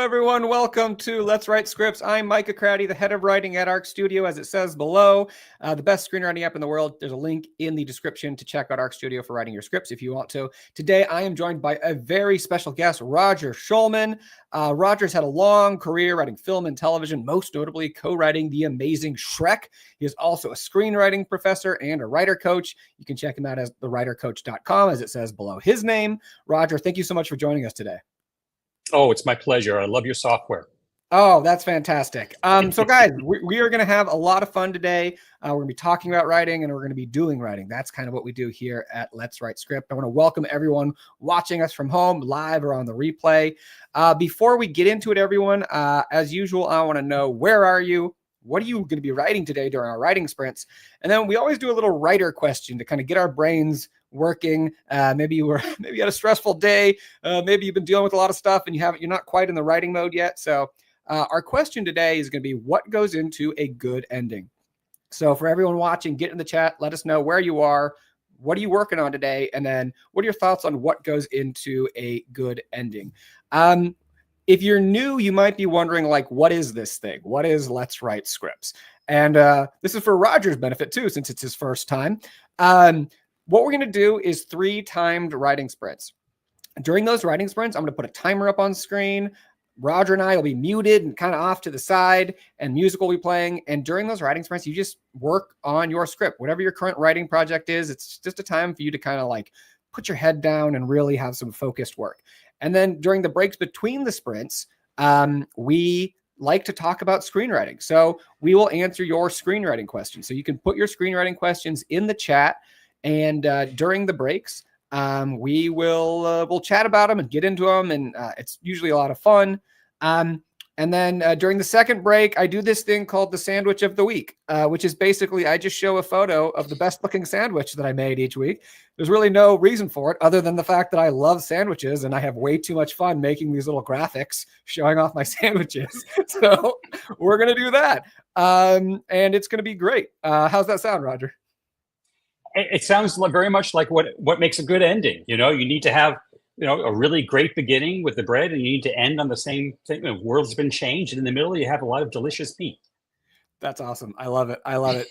everyone. Welcome to Let's Write Scripts. I'm Micah Crowdy, the head of writing at Arc Studio, as it says below. The best screenwriting app in the world. There's a link in the description to check out Arc Studio for writing your scripts if you want to. Today, I am joined by a very special guest, Roger Schulman. Roger's had a long career writing film and television, most notably co-writing the amazing Shrek. He is also a screenwriting professor and a writer coach. You can check him out as thewritercoach.com, as it says below his name. Roger, thank you so much for joining us today. Oh, it's my pleasure. I love your software. Oh, that's fantastic. So guys, we are going to have a lot of fun today. We're going to be talking about writing and we're going to be doing writing. That's kind of what we do here at Let's Write Script. I want to welcome everyone watching us from home, live or on the replay. Before we get into it, everyone, as usual, I want to know, where are you? What are you going to be writing today during our writing sprints? And then we always do a little writer question to kind of get our brains working. Maybe you had a stressful day. Maybe you've been dealing with a lot of stuff and you're not quite in the writing mode yet. So our question today is going to be, what goes into a good ending? So for everyone watching, get in the chat, let us know where you are, what are you working on today, and then what are your thoughts on what goes into a good ending? If you're new, you might be wondering, like, what is this thing? What is Let's Write Scripts? And this is for Roger's benefit too, since it's his first time. What we're going to do is 3 timed writing sprints. During those writing sprints, I'm going to put a timer up on screen. Roger and I will be muted and kind of off to the side, and music will be playing. And during those writing sprints, you just work on your script. Whatever your current writing project is, it's just a time for you to kind of like put your head down and really have some focused work. And then during the breaks between the sprints, we like to talk about screenwriting. So we will answer your screenwriting questions. So you can put your screenwriting questions in the chat. And during the breaks, we'll chat about them and get into them, and it's usually a lot of fun. And then during the second break, I do this thing called the sandwich of the week, which is basically I just show a photo of the best looking sandwich that I made each week. There's really no reason for it other than the fact that I love sandwiches and I have way too much fun making these little graphics showing off my sandwiches. So we're going to do that. And it's going to be great. How's that sound, Roger? It sounds very much like what makes a good ending. You know, you need to have, a really great beginning with the bread, and you need to end on the same thing. The world's been changed, and in the middle, you have a lot of delicious meat. That's awesome. I love it. I love it.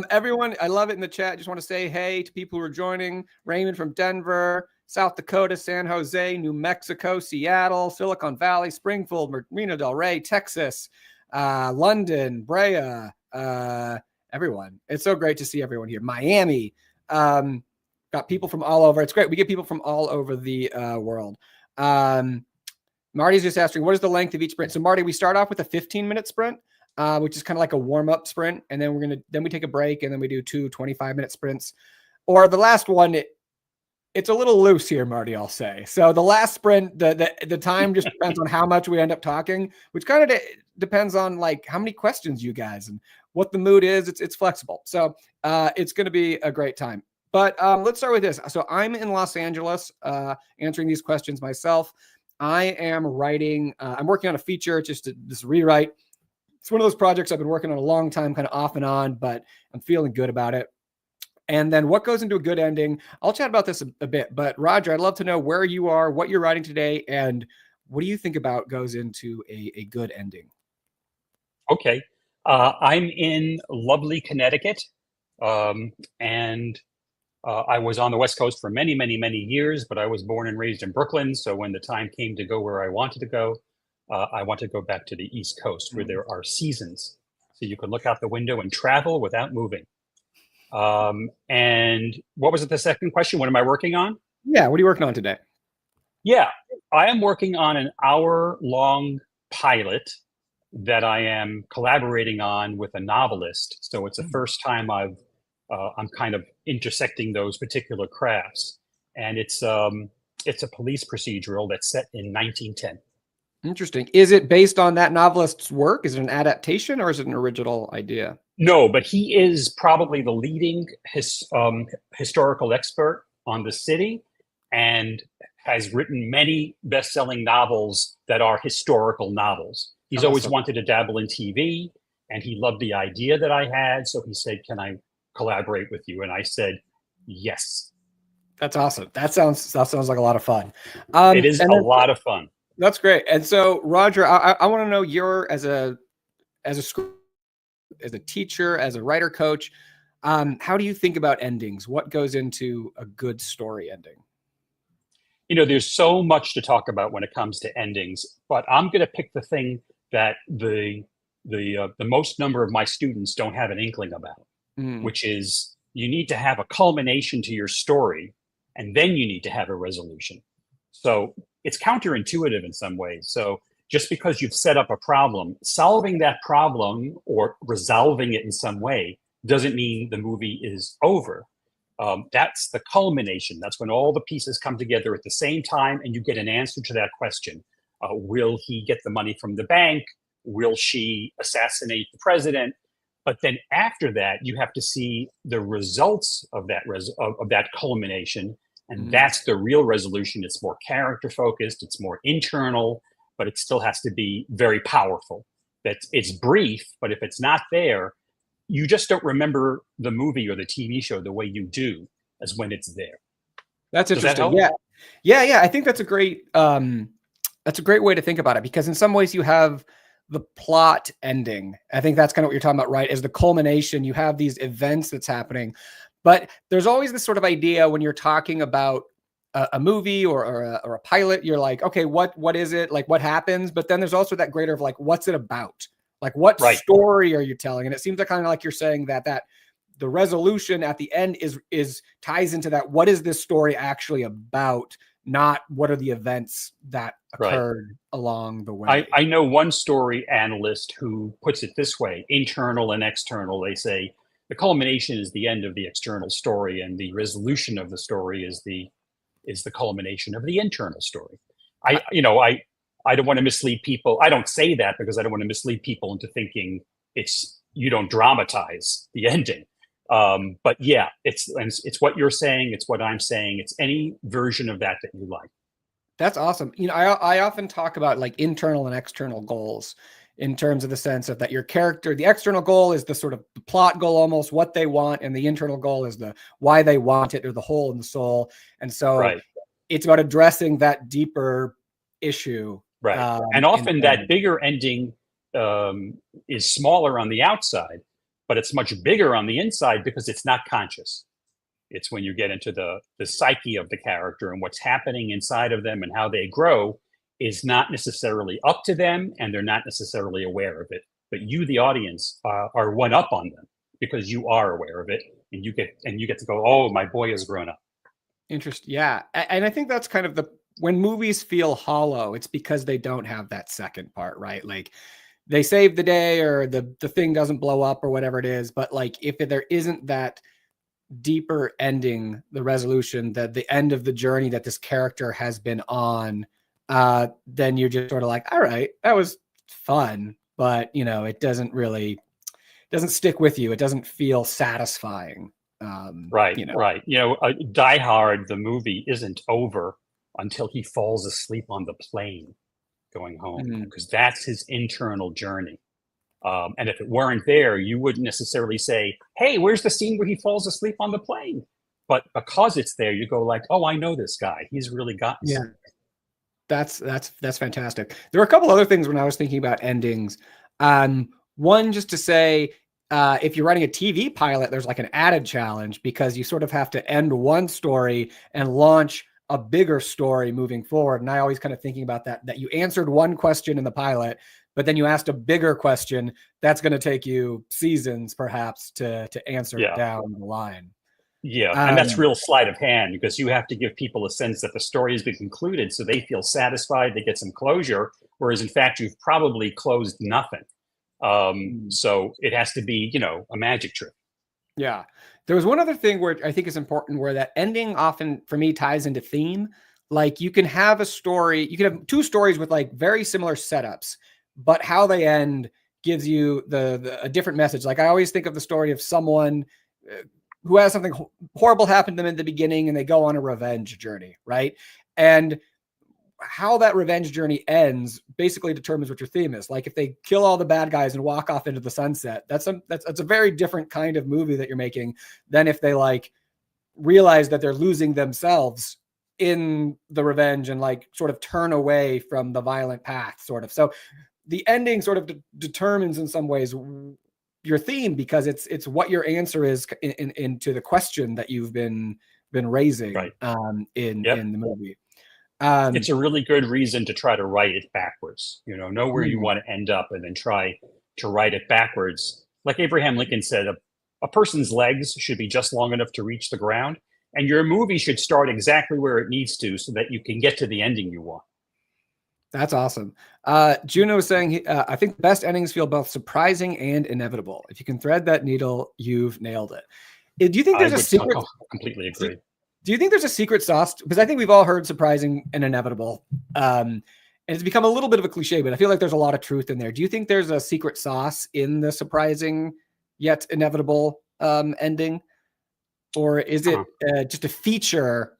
Everyone, I love it in the chat. Just want to say hey to people who are joining. Raymond from Denver, South Dakota, San Jose, New Mexico, Seattle, Silicon Valley, Springfield, Marina Del Rey, Texas, London, Brea, everyone. It's so great to see everyone here. Miami, got people from all over. It's great. We get people from all over the world. Marty's just asking, what is the length of each sprint? So Marty, we start off with a 15-minute sprint, which is kind of like a warm-up sprint. And then then we take a break, and then we do 2 25-minute sprints. Or the last one, it's a little loose here, Marty, I'll say. So the last sprint, the time just depends on how much we end up talking, which kind of depends on like how many questions you guys and what the mood is. It's flexible. So it's going to be a great time. But let's start with this. So I'm in Los Angeles answering these questions myself. I am writing, I'm working on a feature, just this rewrite. It's one of those projects I've been working on a long time, kind of off and on, but I'm feeling good about it. And then what goes into a good ending? I'll chat about this a bit, but Roger, I'd love to know where you are, what you're writing today, and what do you think about goes into a good ending? Okay. I'm in lovely Connecticut, and I was on the West Coast for many, many, many years, but I was born and raised in Brooklyn. So when the time came to go where I wanted to go, I want to go back to the East Coast where there are seasons. So you can look out the window and travel without moving. And what was it, the second question? What am I working on? Yeah, what are you working on today? Yeah, I am working on an hour-long pilot that I am collaborating on with a novelist. So it's the first time I'm kind of intersecting those particular crafts. And it's a police procedural that's set in 1910. Interesting. Is it based on that novelist's work? Is it an adaptation or is it an original idea? No, but he is probably the leading historical expert on the city and has written many best-selling novels that are historical novels. He's always wanted to dabble in TV, and he loved the idea that I had. So he said, can I collaborate with you? And I said, yes. That's awesome. That sounds like a lot of fun. It is a lot of fun. That's great. And so, Roger, I want to know as a as a teacher, as a writer coach, how do you think about endings? What goes into a good story ending? There's so much to talk about when it comes to endings, but I'm going to pick the thing that the most number of my students don't have an inkling about, Mm, which is you need to have a culmination to your story, and then you need to have a resolution. So it's counterintuitive in some ways. So just because you've set up a problem, solving that problem or resolving it in some way doesn't mean the movie is over. That's the culmination. That's when all the pieces come together at the same time and you get an answer to that question. Will he get the money from the bank? Will she assassinate the president? But then after that, you have to see the results of that culmination, and mm. that's the real resolution. It's more character focused, it's more internal, but it still has to be very powerful. It's brief, but if it's not there, you just don't remember the movie or the TV show the way you do as when it's there. That's Does that interesting. help? Yeah. I think that's a great way to think about it, because in some ways you have the plot ending. I think that's kind of what you're talking about, right? Is the culmination. You have these events that's happening, but there's always this sort of idea when you're talking about a movie or a pilot. You're like, okay, what is it? Like, what happens? But then there's also that greater of like, what's it about? Like, what Right. story are you telling? And it seems like kind of like you're saying that the resolution at the end is ties into that. What is this story actually about? Not what are the events that occurred along the way. I know one story analyst who puts it this way: internal and external. They say the culmination is the end of the external story, and the resolution of the story is the culmination of the internal story. I don't want to mislead people. I don't say that because I don't want to mislead people into thinking you don't dramatize the ending. But yeah, it's what you're saying. It's what I'm saying. It's any version of that you like. That's awesome. I often talk about like internal and external goals in terms of the sense of that your character, the external goal is the sort of the plot goal, almost what they want. And the internal goal is the why they want it, or the hole in the soul. And so it's about addressing that deeper issue. Right. And often that bigger ending is smaller on the outside, but it's much bigger on the inside because it's not conscious. It's when you get into the psyche of the character and what's happening inside of them and how they grow is not necessarily up to them, and they're not necessarily aware of it. But you, the audience, are one up on them because you are aware of it, and you get to go, oh, my boy has grown up. Interesting. Yeah. And I think that's kind of when movies feel hollow, it's because they don't have that second part, right? Like they save the day, or the thing doesn't blow up, or whatever it is. But like, if there isn't that deeper ending, the resolution, the end of the journey that this character has been on, then you're just sort of like, all right, that was fun, but it doesn't stick with you. It doesn't feel satisfying. Right. Die Hard, the movie, isn't over until he falls asleep on the plane going home, because that's his internal journey. And if it weren't there, you wouldn't necessarily say, hey, where's the scene where he falls asleep on the plane? But because it's there, you go like, oh, I know this guy. He's really gotten something. That's fantastic. There are a couple other things when I was thinking about endings. One, just to say, if you're writing a TV pilot, there's like an added challenge, because you sort of have to end one story and launch a bigger story moving forward. And I always kind of thinking about that you answered one question in the pilot, but then you asked a bigger question that's going to take you seasons perhaps to answer down the line. Yeah, and that's real sleight of hand, because you have to give people a sense that the story has been concluded so they feel satisfied, they get some closure, whereas in fact you've probably closed nothing. So it has to be, a magic trick. Yeah. There was one other thing where I think is important, where that ending often for me ties into theme. Like you can have two stories with like very similar setups, but how they end gives you a different message. Like I always think of the story of someone who has something horrible happen to them in the beginning, and they go on a revenge journey, right? And how that revenge journey ends basically determines what your theme is. Like if they kill all the bad guys and walk off into the sunset, that's a very different kind of movie that you're making than if they like realize that they're losing themselves in the revenge and like sort of turn away from the violent path, sort of. So the ending sort of determines in some ways your theme, because it's what your answer is into the question that you've been raising in the movie. It's a really good reason to try to write it backwards. Know where you want to end up, and then try to write it backwards. Like Abraham Lincoln said, a person's legs should be just long enough to reach the ground, and your movie should start exactly where it needs to, so that you can get to the ending you want. That's awesome. Juno was saying, I think the best endings feel both surprising and inevitable. If you can thread that needle, you've nailed it. Do you think there's a secret? Completely agree. Do you think there's a secret sauce? Because I think we've all heard surprising and inevitable. And it's become a little bit of a cliche, but I feel like there's a lot of truth in there. Do you think there's a secret sauce in the surprising yet inevitable ending? Or is it just a feature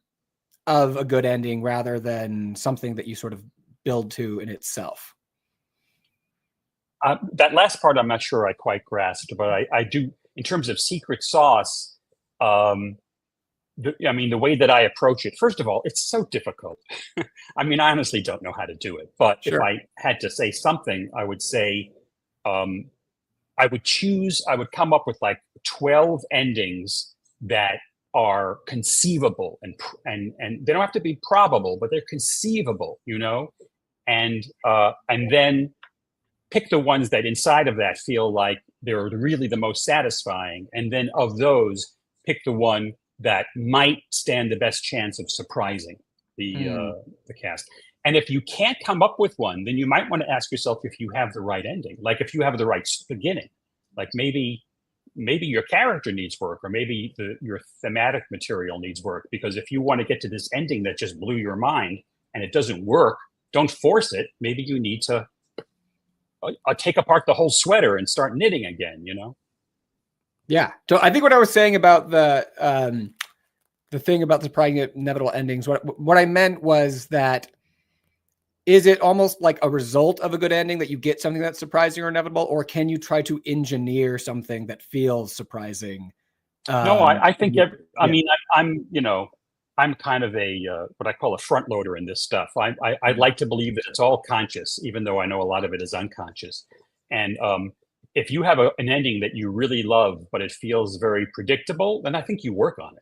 of a good ending rather than something that you sort of build to in itself? That last part, I'm not sure I quite grasped, but I do, in terms of secret sauce, the way that I approach it, first of all, it's so difficult. I honestly don't know how to do it, but If I had to say something, I would say, I would come up with like 12 endings that are conceivable, and they don't have to be probable, but they're conceivable, and then pick the ones that inside of that feel like they're really the most satisfying, and then of those, pick the one that might stand the best chance of surprising the cast. And if you can't come up with one, then you might want to ask yourself if you have the right ending, like if you have the right beginning, like maybe your character needs work, or maybe your thematic material needs work. Because if you want to get to this ending that just blew your mind and it doesn't work, don't force it. Maybe you need to take apart the whole sweater and start knitting again, Yeah. So I think what I was saying about the thing about the surprising inevitable endings, what I meant was that, is it almost like a result of a good ending that you get something that's surprising or inevitable, or can you try to engineer something that feels surprising? No, I think, I'm kind of what I call a front loader in this stuff. I like to believe that it's all conscious, even though I know a lot of it is unconscious. And if you have an ending that you really love, but it feels very predictable, then I think you work on it.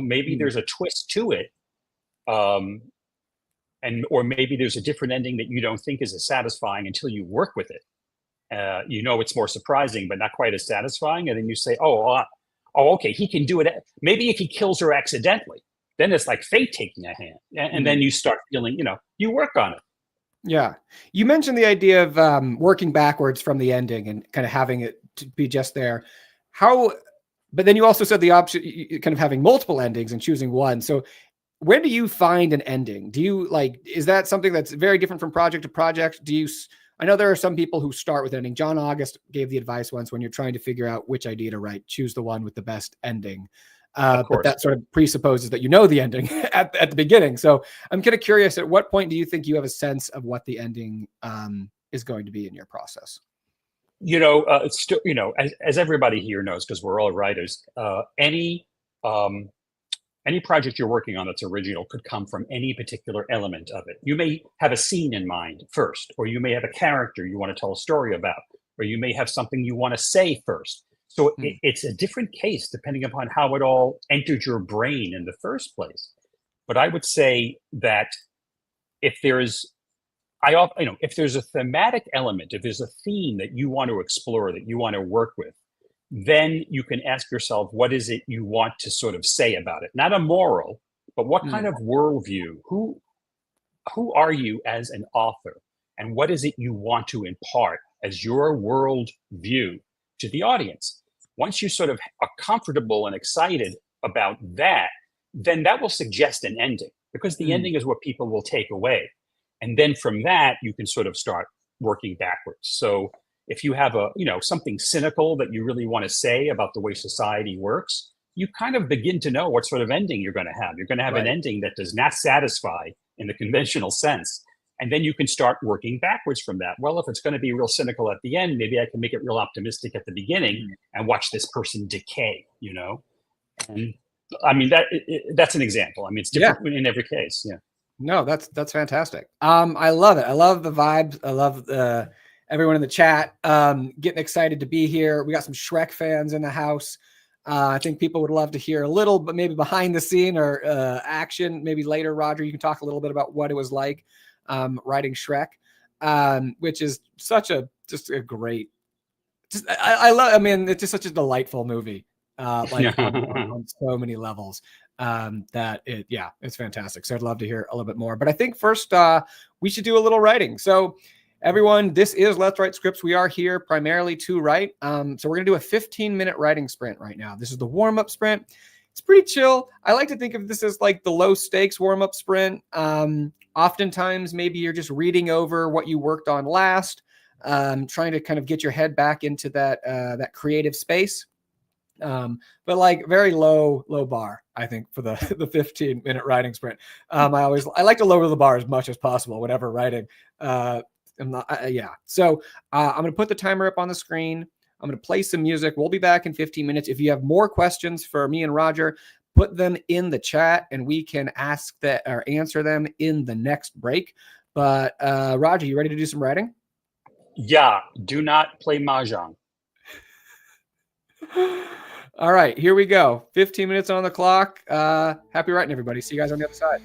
Maybe there's a twist to it. Or maybe there's a different ending that you don't think is as satisfying until you work with it. It's more surprising, but not quite as satisfying. And then you say, okay, he can do it. Maybe if he kills her accidentally, then it's like fate taking a hand. And then you start feeling, you work on it. Yeah. You mentioned the idea of working backwards from the ending and kind of having it to be just there. But then you also said the option, kind of having multiple endings and choosing one. So where do you find an ending? Is that something that's very different from project to project? I know there are some people who start with ending. John August gave the advice once, when you're trying to figure out which idea to write, choose the one with the best ending. But that sort of presupposes that you know the ending at the beginning. So I'm kind of curious, at what point do you think you have a sense of what the ending is going to be in your process? It's still, as everybody here knows, because we're all writers, any project you're working on that's original could come from any particular element of it. You may have a scene in mind first, or you may have a character you want to tell a story about, or you may have something you want to say first. So it's a different case depending upon how it all entered your brain in the first place. But I would say that if there's a thematic element, if there's a theme that you want to explore, that you want to work with, then you can ask yourself, what is it you want to sort of say about it? Not a moral, but what kind of worldview? Who are you as an author? And what is it you want to impart as your world view to the audience? Once you sort of are comfortable and excited about that, then that will suggest an ending, because the ending is what people will take away. And then from that, you can sort of start working backwards. So if you have something cynical that you really want to say about the way society works, you kind of begin to know what sort of ending you're going to have. You're going to have an ending that does not satisfy in the conventional sense. And then you can start working backwards from that. Well, if it's going to be real cynical at the end, maybe I can make it real optimistic at the beginning and watch this person decay, And I mean, that's an example. I mean, it's different in every case. Yeah. No, that's fantastic. I love it. I love the vibes. I love everyone in the chat getting excited to be here. We got some Shrek fans in the house. I think people would love to hear a little, but maybe behind the scene or action. Maybe later, Roger, you can talk a little bit about what it was like writing Shrek, which is just a great. I love. I mean, it's just such a delightful movie. Like on so many levels that it's fantastic. So I'd love to hear a little bit more, but I think first we should do a little writing. So everyone, this is Let's Write Scripts. We are here primarily to write. So we're gonna do a 15-minute writing sprint right now. This is the warm-up sprint. It's pretty chill. I like to think of this as like the low stakes warm-up sprint. Oftentimes maybe you're just reading over what you worked on last, trying to kind of get your head back into that creative space. But like very low bar, I think, for the 15-minute writing sprint. I like to lower the bar as much as possible whenever writing. So I'm going to put the timer up on the screen. I'm going to play some music. We'll be back in 15 minutes. If you have more questions for me and Roger, put them in the chat and we can ask that or answer them in the next break. But Roger, you ready to do some writing? Yeah, do not play Mahjong. All right, here we go. 15 minutes on the clock. Happy writing, everybody. See you guys on the other side.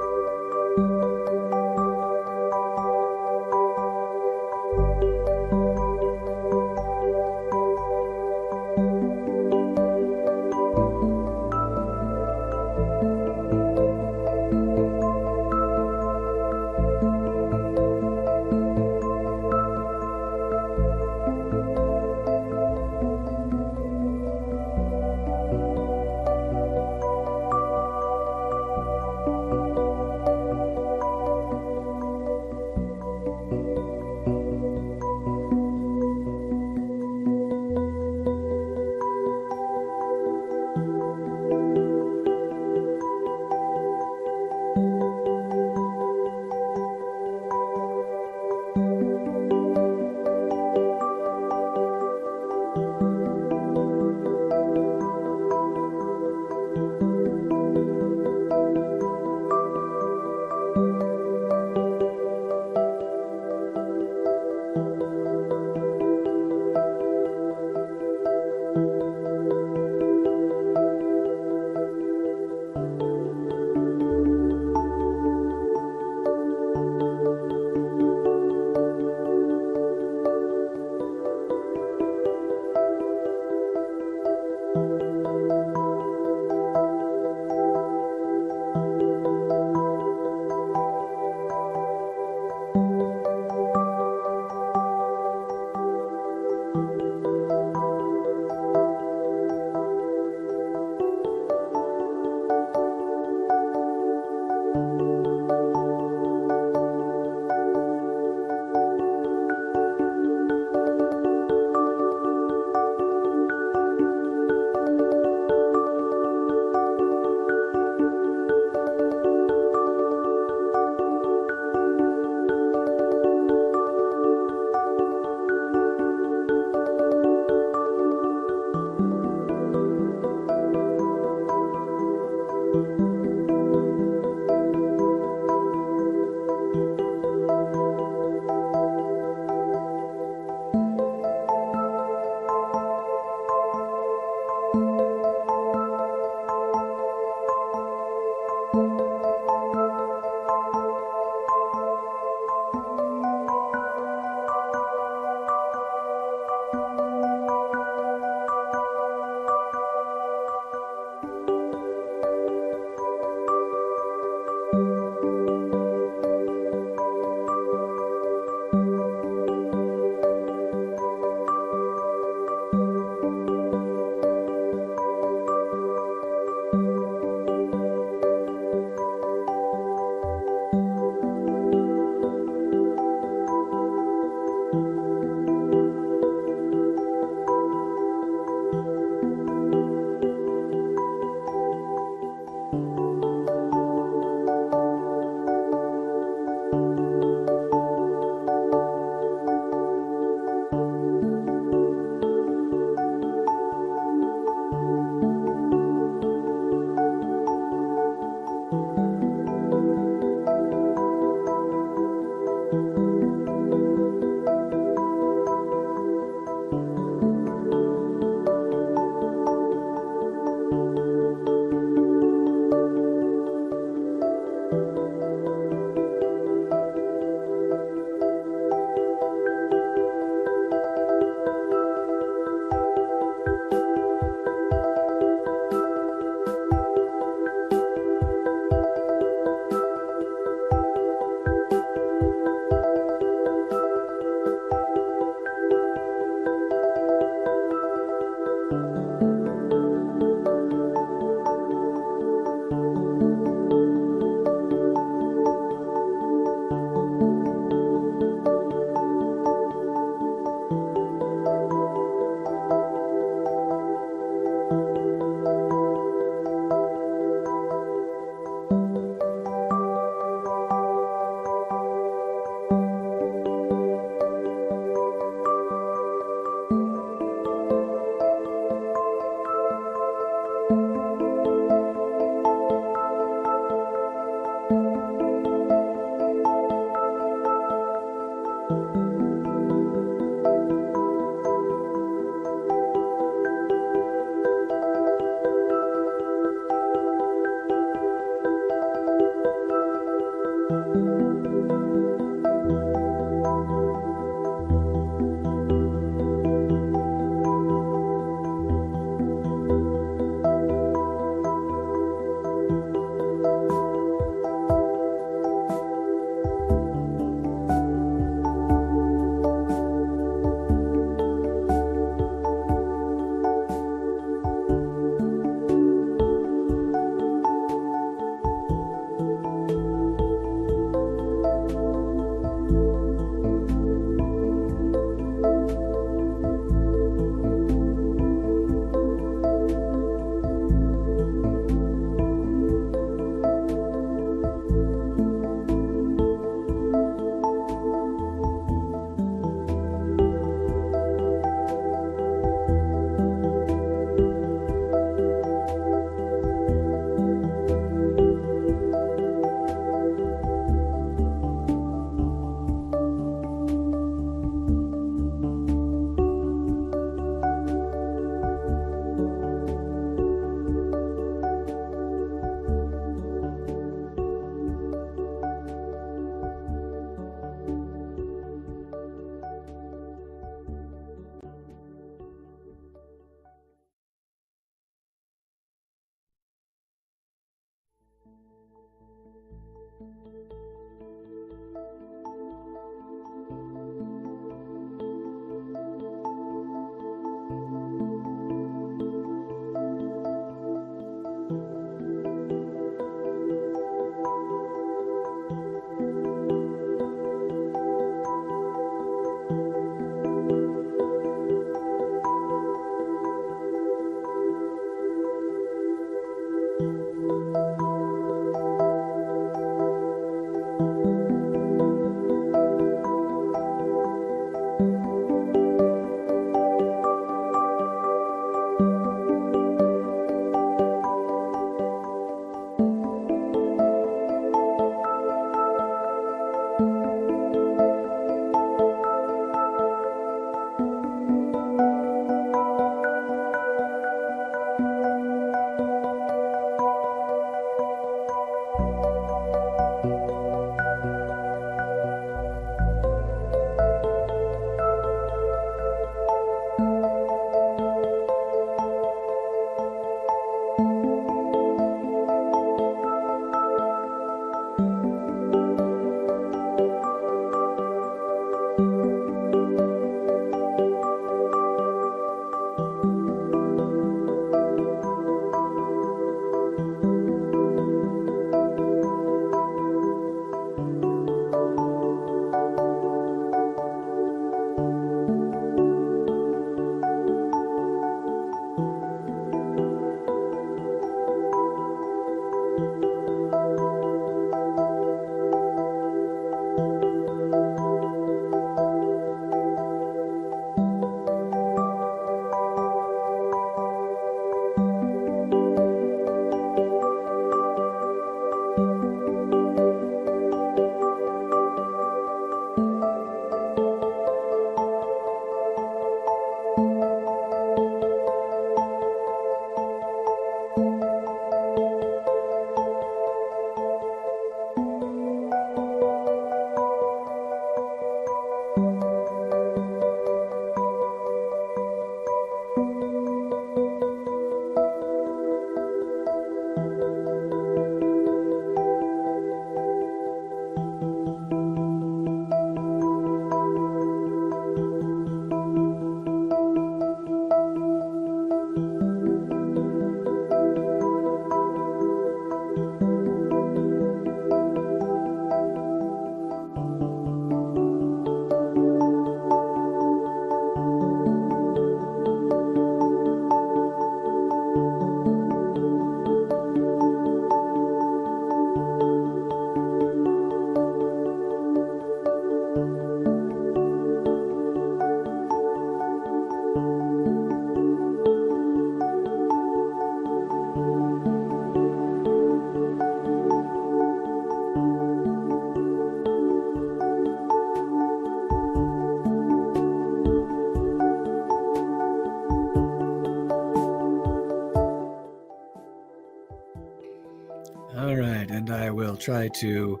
All right, and I will try to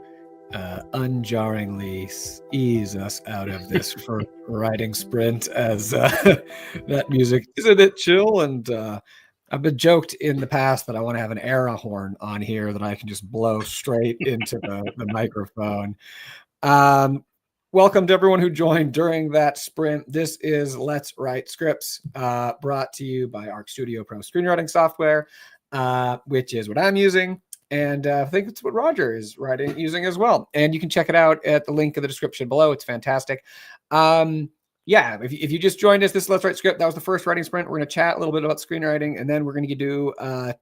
unjarringly ease us out of this for writing sprint, as that music is a bit chill, and I've been joked in the past that I want to have an air horn on here that I can just blow straight into the microphone. Welcome to everyone who joined during that sprint. This is Let's Write Scripts, brought to you by Arc Studio Pro Screenwriting software, which is what I'm using. And I think it's what Roger is using as well. And you can check it out at the link in the description below. It's fantastic. Yeah, if you just joined us, this is Let's Write Script. That was the first writing sprint. We're going to chat a little bit about screenwriting, and then we're going to do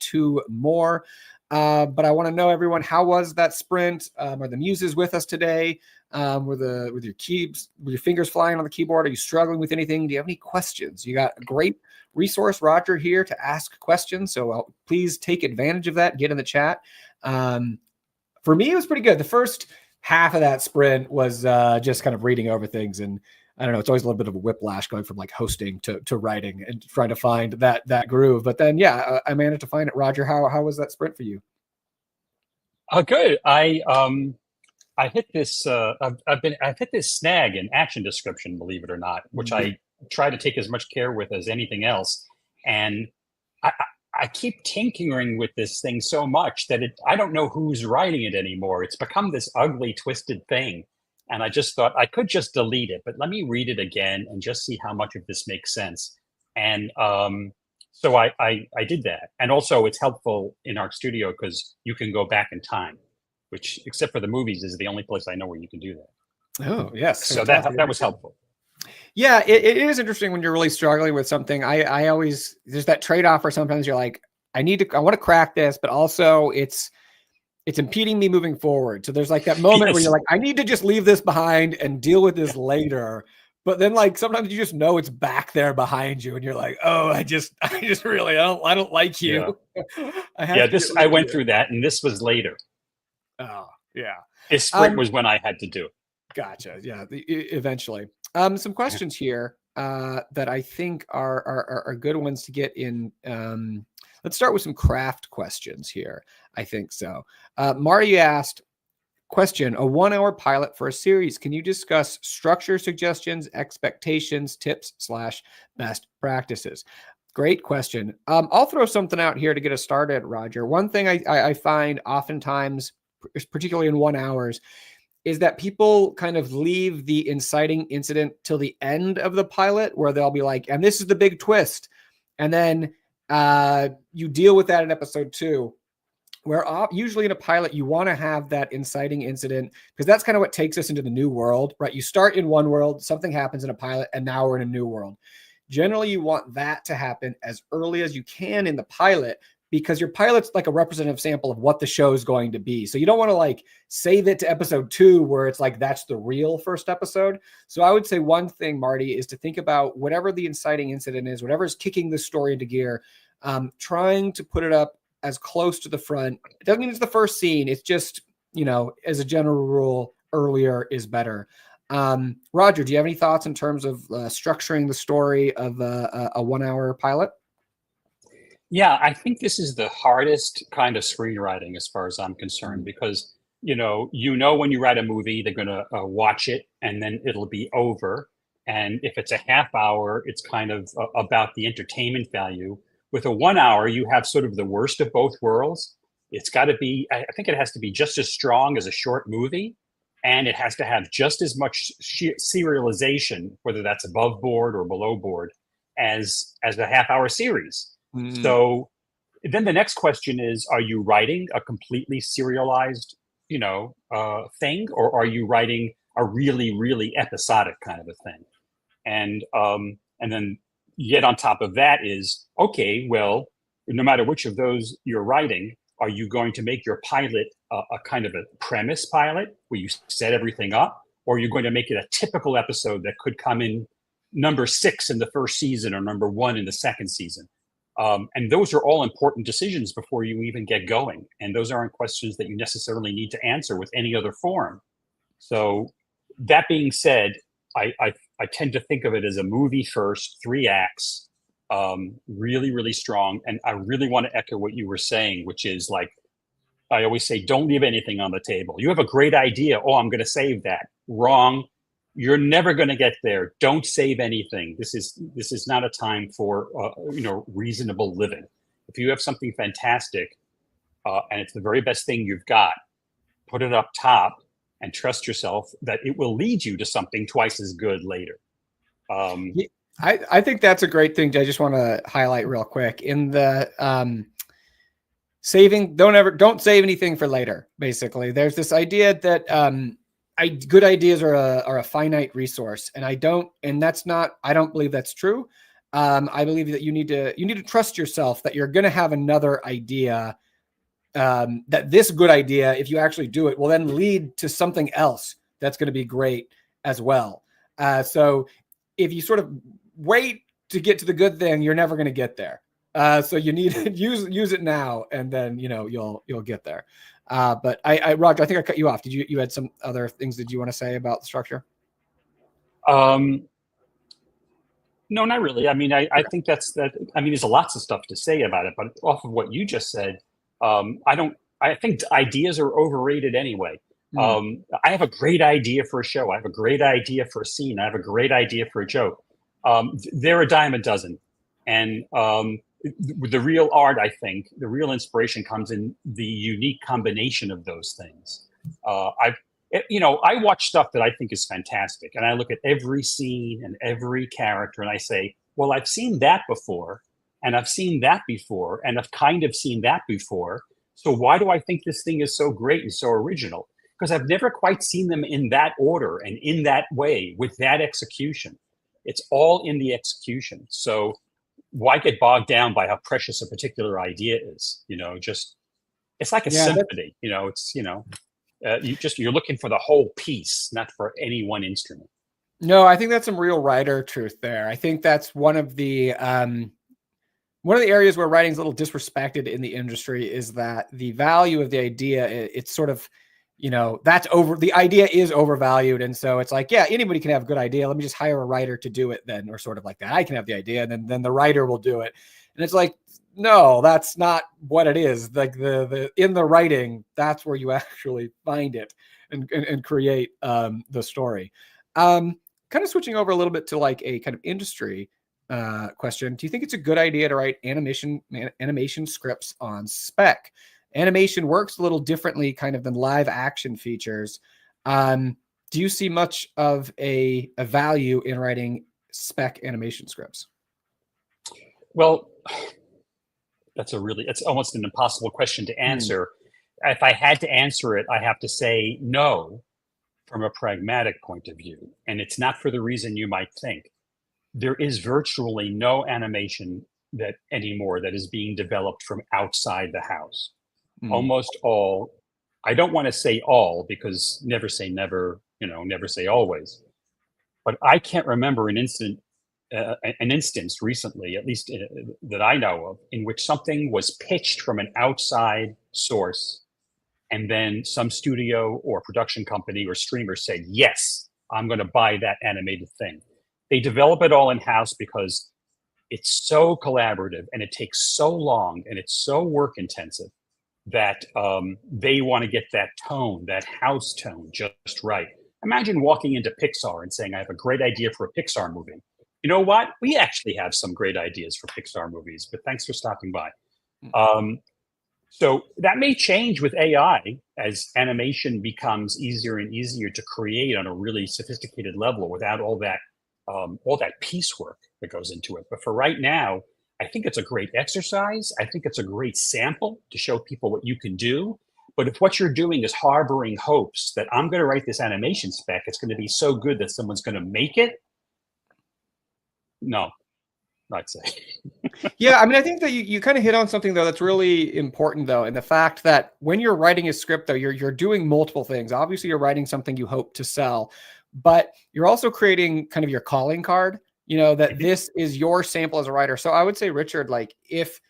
2 more. But I want to know, everyone, how was that sprint? Are the muses with us today? With your fingers flying on the keyboard? Are you struggling with anything? Do you have any questions? You got a great resource, Roger, here to ask questions. So please take advantage of that. Get in the chat. For me, it was pretty good. The first half of that sprint was just kind of reading over things, and I don't know, it's always a little bit of a whiplash going from like hosting to writing and trying to find that groove. But then, yeah, I managed to find it. Roger, how was that sprint for you? Good. I hit this. I've hit this snag in action description, believe it or not, which I try to take as much care with as anything else. And I keep tinkering with this thing so much that I don't know who's writing it anymore. It's become this ugly, twisted thing. And I just thought I could just delete it, but let me read it again and just see how much of this makes sense. And so I did that. And also it's helpful in Arc Studio because you can go back in time, which, except for the movies, is the only place I know where you can do that. Oh, yes. So that was helpful. Yeah, it is interesting when you're really struggling with something. I always, there's that trade-off where sometimes you're like, I want to crack this, but also it's impeding me moving forward. So there's like that moment where you're like, I need to just leave this behind and deal with this later. But then like sometimes you just know it's back there behind you and you're like, oh, I just really, I don't like you. Yeah. I went through that, and this was later. Oh, yeah. This sprint was when I had to do it. Gotcha. Yeah. Eventually. Some questions here that I think are good ones to get in. Let's start with some craft questions here. I think so. Marty asked, question, a 1-hour pilot for a series. Can you discuss structure suggestions, expectations, tips / best practices? Great question. I'll throw something out here to get us started, Roger. One thing I find oftentimes, particularly in 1 hours, is that people kind of leave the inciting incident till the end of the pilot, where they'll be like, and this is the big twist. And then you deal with that in episode 2, where usually in a pilot, you want to have that inciting incident, because that's kind of what takes us into the new world, right? You start in one world, something happens in a pilot, and now we're in a new world. Generally, you want that to happen as early as you can in the pilot, because your pilot's like a representative sample of what the show is going to be. So you don't want to like save it to episode 2 where it's like that's the real first episode. So I would say one thing, Marty, is to think about whatever the inciting incident is, whatever is kicking the story into gear, trying to put it up as close to the front. It doesn't mean it's the first scene. It's just, as a general rule, earlier is better. Roger, do you have any thoughts in terms of structuring the story of a 1 hour pilot? Yeah, I think this is the hardest kind of screenwriting as far as I'm concerned, because when you write a movie, they're going to watch it and then it'll be over. And if it's a half hour, it's kind of about the entertainment value. With a 1 hour, you have sort of the worst of both worlds. It's got to be, I think it has to be just as strong as a short movie, and it has to have just as much serialization, whether that's above board or below board, as a half hour series. So then the next question is, are you writing a completely serialized, thing, or are you writing a really, really episodic kind of a thing? And then yet on top of that is, okay, well, no matter which of those you're writing, are you going to make your pilot a kind of a premise pilot where you set everything up, or are you going to make it a typical episode that could come in number 6 in the first season or number 1 in the second season? And those are all important decisions before you even get going. And those aren't questions that you necessarily need to answer with any other form. So that being said, I tend to think of it as a movie first, 3 acts, really, really strong. And I really want to echo what you were saying, which is like, I always say, don't leave anything on the table. You have a great idea. Oh, I'm going to save that. Wrong. You're never going to get there. Don't save anything. This is not a time for reasonable living. If you have something fantastic and it's the very best thing you've got, put it up top and trust yourself that it will lead you to something twice as good later. I think that's a great thing. I just want to highlight real quick in the saving. Don't save anything for later. Basically, there's this idea that good ideas are a finite resource, and I don't believe that's true. I believe that you need to trust yourself that you're going to have another idea, that this good idea, if you actually do it, will then lead to something else that's going to be great as well. So if you sort of wait to get to the good thing, you're never going to get there. So you need to use it now, and then you'll get there. But Roger, I think I cut you off. Did you had some other things that you want to say about the structure? No, not really. I mean, I think that's that. I mean, there's lots of stuff to say about it, but off of what you just said, I think ideas are overrated anyway. I have a great idea for a show. I have a great idea for a scene. I have a great idea for a joke. They're a dime a dozen. And the real art, I think, the real inspiration comes in the unique combination of those things. I watch stuff that I think is fantastic, and I look at every scene and every character, and I say, well, I've seen that before, and I've seen that before, and I've kind of seen that before. So why do I think this thing is so great and so original? Because I've never quite seen them in that order and in that way with that execution. It's all in the execution. So why get bogged down by how precious a particular idea is? It's like a symphony. You're looking for the whole piece, not for any one instrument. No, I think that's some real writer truth there. I think that's one of the areas where writing is a little disrespected in the industry, is that the value of the idea, it's sort of, the idea is overvalued. And so it's like, yeah, anybody can have a good idea. Let me just hire a writer to do it then, or sort of like that. I can have the idea, and then the writer will do it. And it's like, no, that's not what it is. Like the in the writing, that's where you actually find it and create the story. Kind of switching over a little bit to like a kind of industry question. Do you think it's a good idea to write animation scripts on spec? Animation works a little differently kind of than live action features. Do you see much of a value in writing spec animation scripts? Well, it's almost an impossible question to answer. If I had to answer it, I have to say no from a pragmatic point of view. And it's not for the reason you might think. There is virtually no animation that anymore that is being developed from outside the house. Mm. Almost all, I don't want to say all because never say never, never say always. But I can't remember an instance recently, at least that I know of, in which something was pitched from an outside source, and then some studio or production company or streamer said, "Yes, I'm going to buy that animated thing." They develop it all in house because it's so collaborative and it takes so long and it's so work intensive that they want to get that tone, that house tone, just right. Imagine walking into Pixar and saying, "I have a great idea for a Pixar movie." You know what? We actually have some great ideas for Pixar movies, but thanks for stopping by. Um, so that may change with AI as animation becomes easier and easier to create on a really sophisticated level without all that piecework that goes into it. But for right now, I think it's a great exercise. I think it's a great sample to show people what you can do. But if what you're doing is harboring hopes that I'm going to write this animation spec, it's going to be so good that someone's going to make it. No, I'd say. Yeah, I mean, I think that you kind of hit on something though that's really important though, and the fact that when you're writing a script though, you're doing multiple things. Obviously, you're writing something you hope to sell, but you're also creating kind of your calling card. That this is your sample as a writer. So I would say, Richard, like if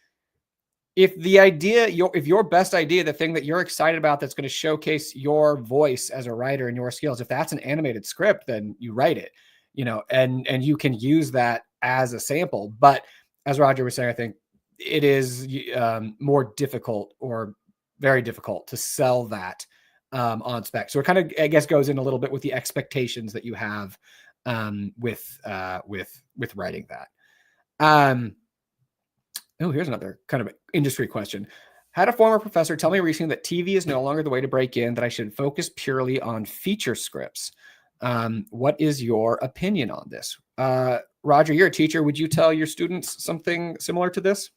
the idea, if your best idea, the thing that you're excited about that's going to showcase your voice as a writer and your skills, if that's an animated script, then you write it, and you can use that as a sample. But as Roger was saying, I think it is more difficult or very difficult to sell that on spec. So it kind of, I guess, goes in a little bit with the expectations that you have with writing that. Oh, here's another kind of industry question. Had a former professor tell me recently that TV is no longer the way to break in, that I should focus purely on feature scripts. What is your opinion on this? Roger, you're a teacher. Would you tell your students something similar to this?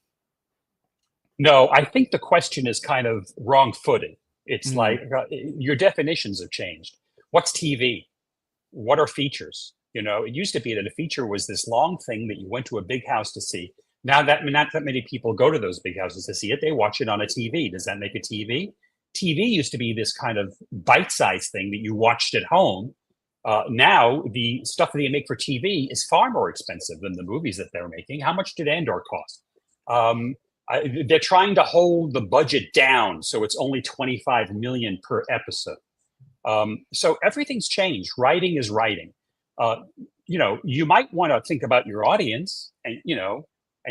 No, I think the question is kind of wrong-footed. It's like your definitions have changed. What's TV? What are features? It used to be that a feature was this long thing that you went to a big house to see. Now that not that many people go to those big houses to see it, they watch it on a TV. Does that make a TV? TV used to be this kind of bite-sized thing that you watched at home. Now the stuff that they make for TV is far more expensive than the movies that they're making. How much did Andor cost? They're trying to hold the budget down, so it's only 25 million per episode. So everything's changed. Writing is writing. You might want to think about your audience, and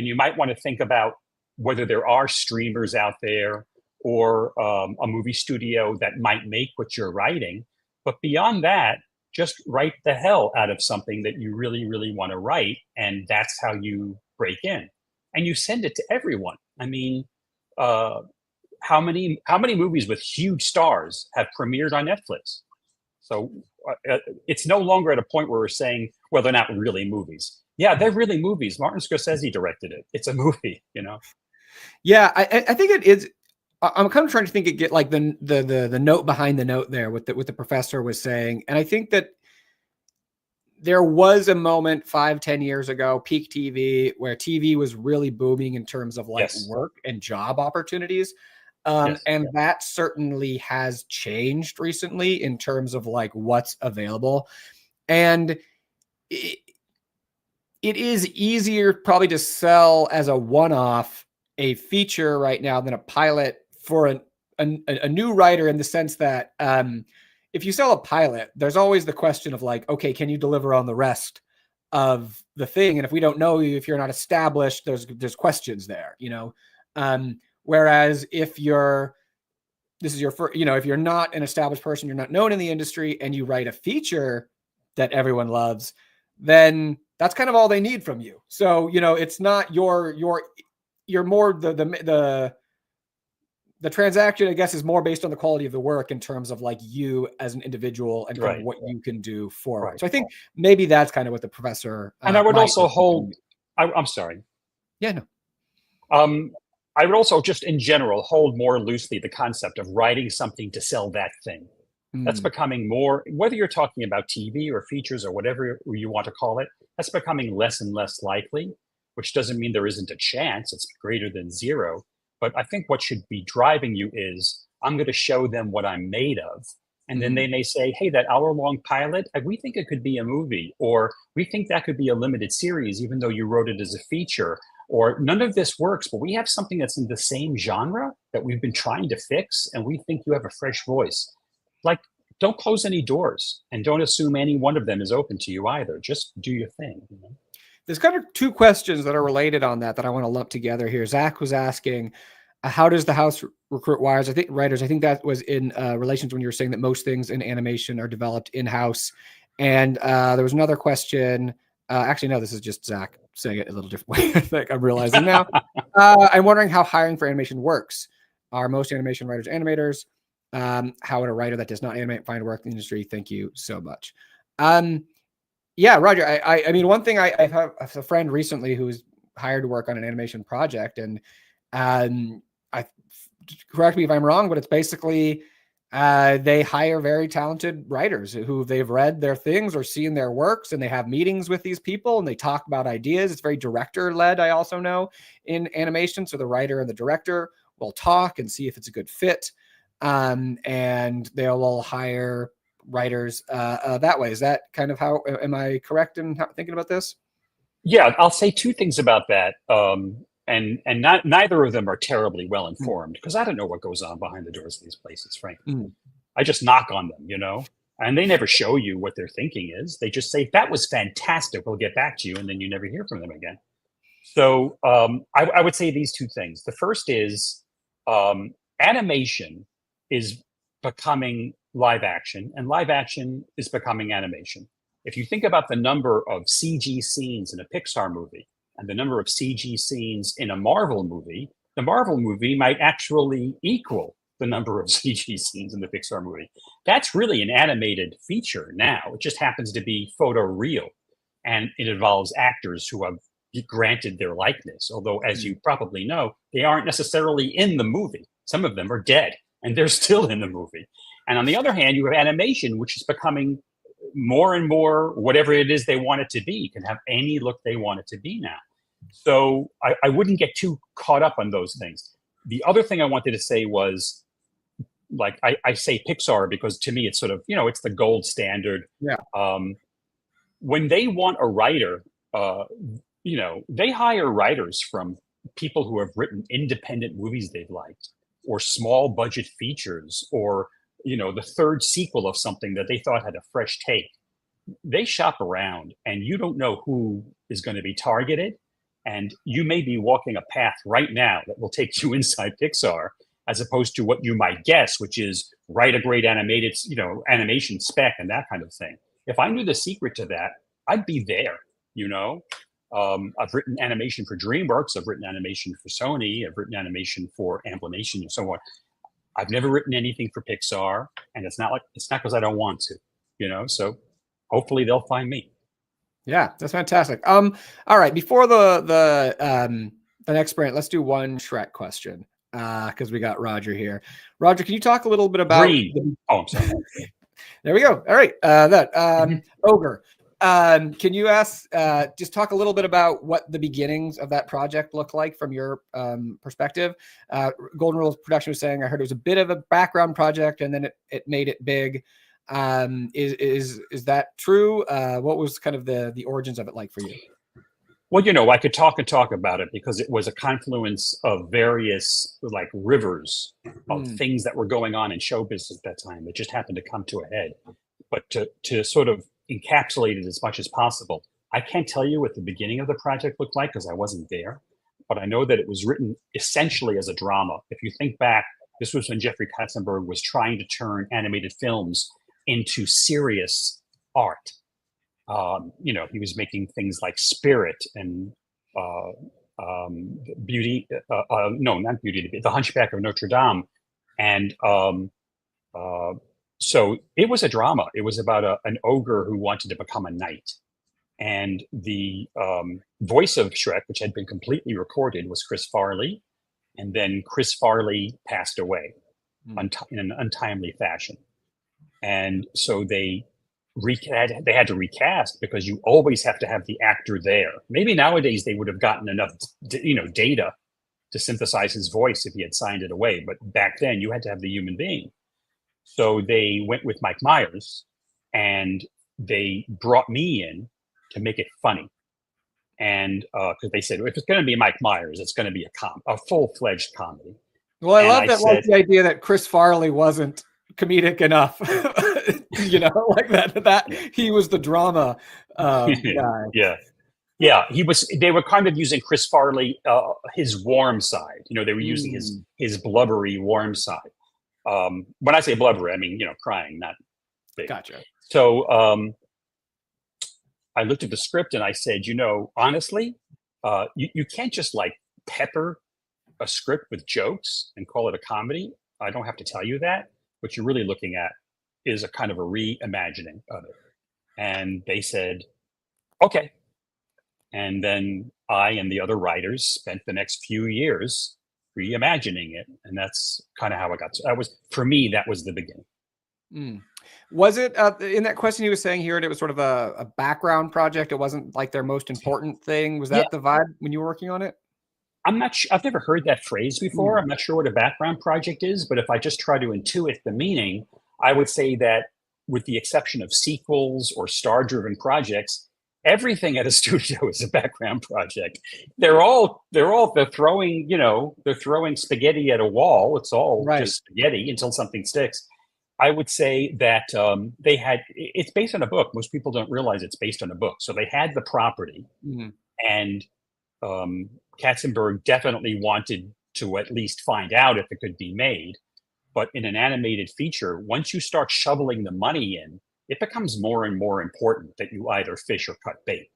you might want to think about whether there are streamers out there or a movie studio that might make what you're writing. But beyond that, just write the hell out of something that you really, really want to write, and that's how you break in. And you send it to everyone. I mean, how many movies with huge stars have premiered on Netflix? So it's no longer at a point where we're saying, well, they're not really movies. Yeah, they're really movies. Martin Scorsese directed it. It's a movie, Yeah, I think it is. I'm kind of trying to think get like the note behind the note there with the professor was saying, and I think that there was a moment 5-10 years ago, peak TV, where TV was really booming in terms of like work and job opportunities. And that certainly has changed recently in terms of like what's available. And it is easier probably to sell as a one-off a feature right now than a pilot for a new writer, in the sense that if you sell a pilot, there's always the question of like, okay, can you deliver on the rest of the thing? And if we don't know you, if you're not established, there's questions there, whereas if this is your first, if you're not an established person, you're not known in the industry, and you write a feature that everyone loves, then that's kind of all they need from you. So, it's not you're more the transaction, I guess, is more based on the quality of the work in terms of like you as an individual and kind of what you can do forward. So I think maybe that's kind of what the professor. And I would also hold. I'm sorry. Yeah, no. I would also just in general hold more loosely the concept of writing something to sell that thing. That's becoming more, whether you're talking about TV or features or whatever you want to call it, that's becoming less and less likely. which doesn't mean there isn't a chance. It's greater than zero. But I think what should be driving you is I'm going to show them what I'm made of. And then they may say, hey, that hour-long pilot, we think it could be a movie, or we think that could be a limited series, even though you wrote it as a feature, or none of this works, but we have something that's in the same genre that we've been trying to fix, and we think you have a fresh voice. Like, don't close any doors, and don't assume any one of them is open to you either. Just do your thing. You know? There's kind of two questions that are related on that I want to lump together here. Zach was asking, how does the house recruit writers? I think that was in relations when you were saying that most things in animation are developed in-house. And there was another question. Actually, no, this is just Zach saying it a little different way. I think I'm realizing now. I'm wondering how hiring for animation works. Are most animation writers animators? How would a writer that does not animate find work in the industry? Thank you so much. Yeah, Roger. I mean, one thing I have a friend recently who was hired to work on an animation project, and I correct me if I'm wrong, but it's basically they hire very talented writers who they've read their things or seen their works, and they have meetings with these people and they talk about ideas. It's very director led. I also know in animation, so the writer and the director will talk and see if it's a good fit, and they'll all hire writers that way. Is that kind of how, am I correct in thinking about this? Yeah, I'll say two things about that. And neither of them are terribly well informed, because I don't know what goes on behind the doors of these places, frankly. I just knock on them, you know, and they never show you what their thinking is. They just say, that was fantastic, we'll get back to you, and then you never hear from them again. So I would say these two things. The first is animation is becoming live action, and live action is becoming animation. If you think about the number of CG scenes in a Pixar movie and the number of CG scenes in a Marvel movie, the Marvel movie might actually equal the number of CG scenes in the Pixar movie. That's really an animated feature now. It just happens to be photoreal, and it involves actors who have granted their likeness. Although, as you probably know, they aren't necessarily in the movie. Some of them are dead, and they're still in the movie. And on the other hand, you have animation, which is becoming more and more whatever it is they want it to be. You can have any look they want it to be now. So I wouldn't get too caught up on those things. The other thing I wanted to say was, like, I say Pixar because to me it's sort of, you know, it's the gold standard. Yeah. When they want a writer, you know, they hire writers from people who have written independent movies they've liked, or small budget features, or, you know, the third sequel of something that they thought had a fresh take. They shop around, and you don't know who is going to be targeted. And you may be walking a path right now that will take you inside Pixar, as opposed to what you might guess, which is write a great animated, you know, animation spec and that kind of thing. If I knew the secret to that, I'd be there, you know. I've written animation for DreamWorks. I've written animation for Sony. I've written animation for Amplimation and so on. I've never written anything for Pixar, and it's not because I don't want to, you know. So hopefully they'll find me. Yeah, that's fantastic. All right, before the next sprint, let's do one Shrek question because we got Roger here. Roger, can you talk a little bit about Green? Oh, I'm sorry. There we go. All right, Ogre. Can you just talk a little bit about what the beginnings of that project look like from your perspective? Golden Rules Production was saying, I heard it was a bit of a background project and then it made it big. Is that true? What was kind of the origins of it like for you? Well, you know, I could talk and talk about it because it was a confluence of various, like, rivers of things that were going on in show business at that time. It just happened to come to a head. But to sort of encapsulate it as much as possible, I can't tell you what the beginning of the project looked like because I wasn't there. But I know that it was written essentially as a drama. If you think back, this was when Jeffrey Katzenberg was trying to turn animated films into serious art. You know, he was making things like Spirit and Beauty, no, not Beauty, The Hunchback of Notre Dame. And so it was a drama. It was about an ogre who wanted to become a knight. And the voice of Shrek, which had been completely recorded, was Chris Farley. And then Chris Farley passed away in an untimely fashion. And so they they had to recast because you always have to have the actor there. Maybe nowadays they would have gotten enough, data to synthesize his voice if he had signed it away. But back then you had to have the human being. So they went with Mike Myers, and they brought me in to make it funny. And because they said, if it's going to be Mike Myers, it's going to be a full-fledged comedy. Well, I And love I that, said, like the idea that Chris Farley wasn't comedic enough, like that he was the drama guy. Yeah. He was. They were kind of using Chris Farley, his warm side. They were using his blubbery warm side. When I say blubbery, I mean crying, not big. Gotcha. So I looked at the script and I said, honestly, you can't just like pepper a script with jokes and call it a comedy. I don't have to tell you that. What you're really looking at is a kind of a reimagining of it. And they said, okay. And then I and the other writers spent the next few years reimagining it. And that's kind of how it got. For me, that was the beginning. Was it in that question he was saying here, it was sort of a background project? It wasn't like their most important thing. Was that the vibe when you were working on it? I'm not sure. I've never heard that phrase before. I'm not sure what a background project is, but if I just try to intuit the meaning, I would say that with the exception of sequels or star-driven projects, everything at a studio is a background project. They're throwing spaghetti at a wall. It's all just spaghetti until something sticks. I would say that it's based on a book. Most people don't realize it's based on a book. So they had the property, and Katzenberg definitely wanted to at least find out if it could be made. But in an animated feature, once you start shoveling the money in, it becomes more and more important that you either fish or cut bait.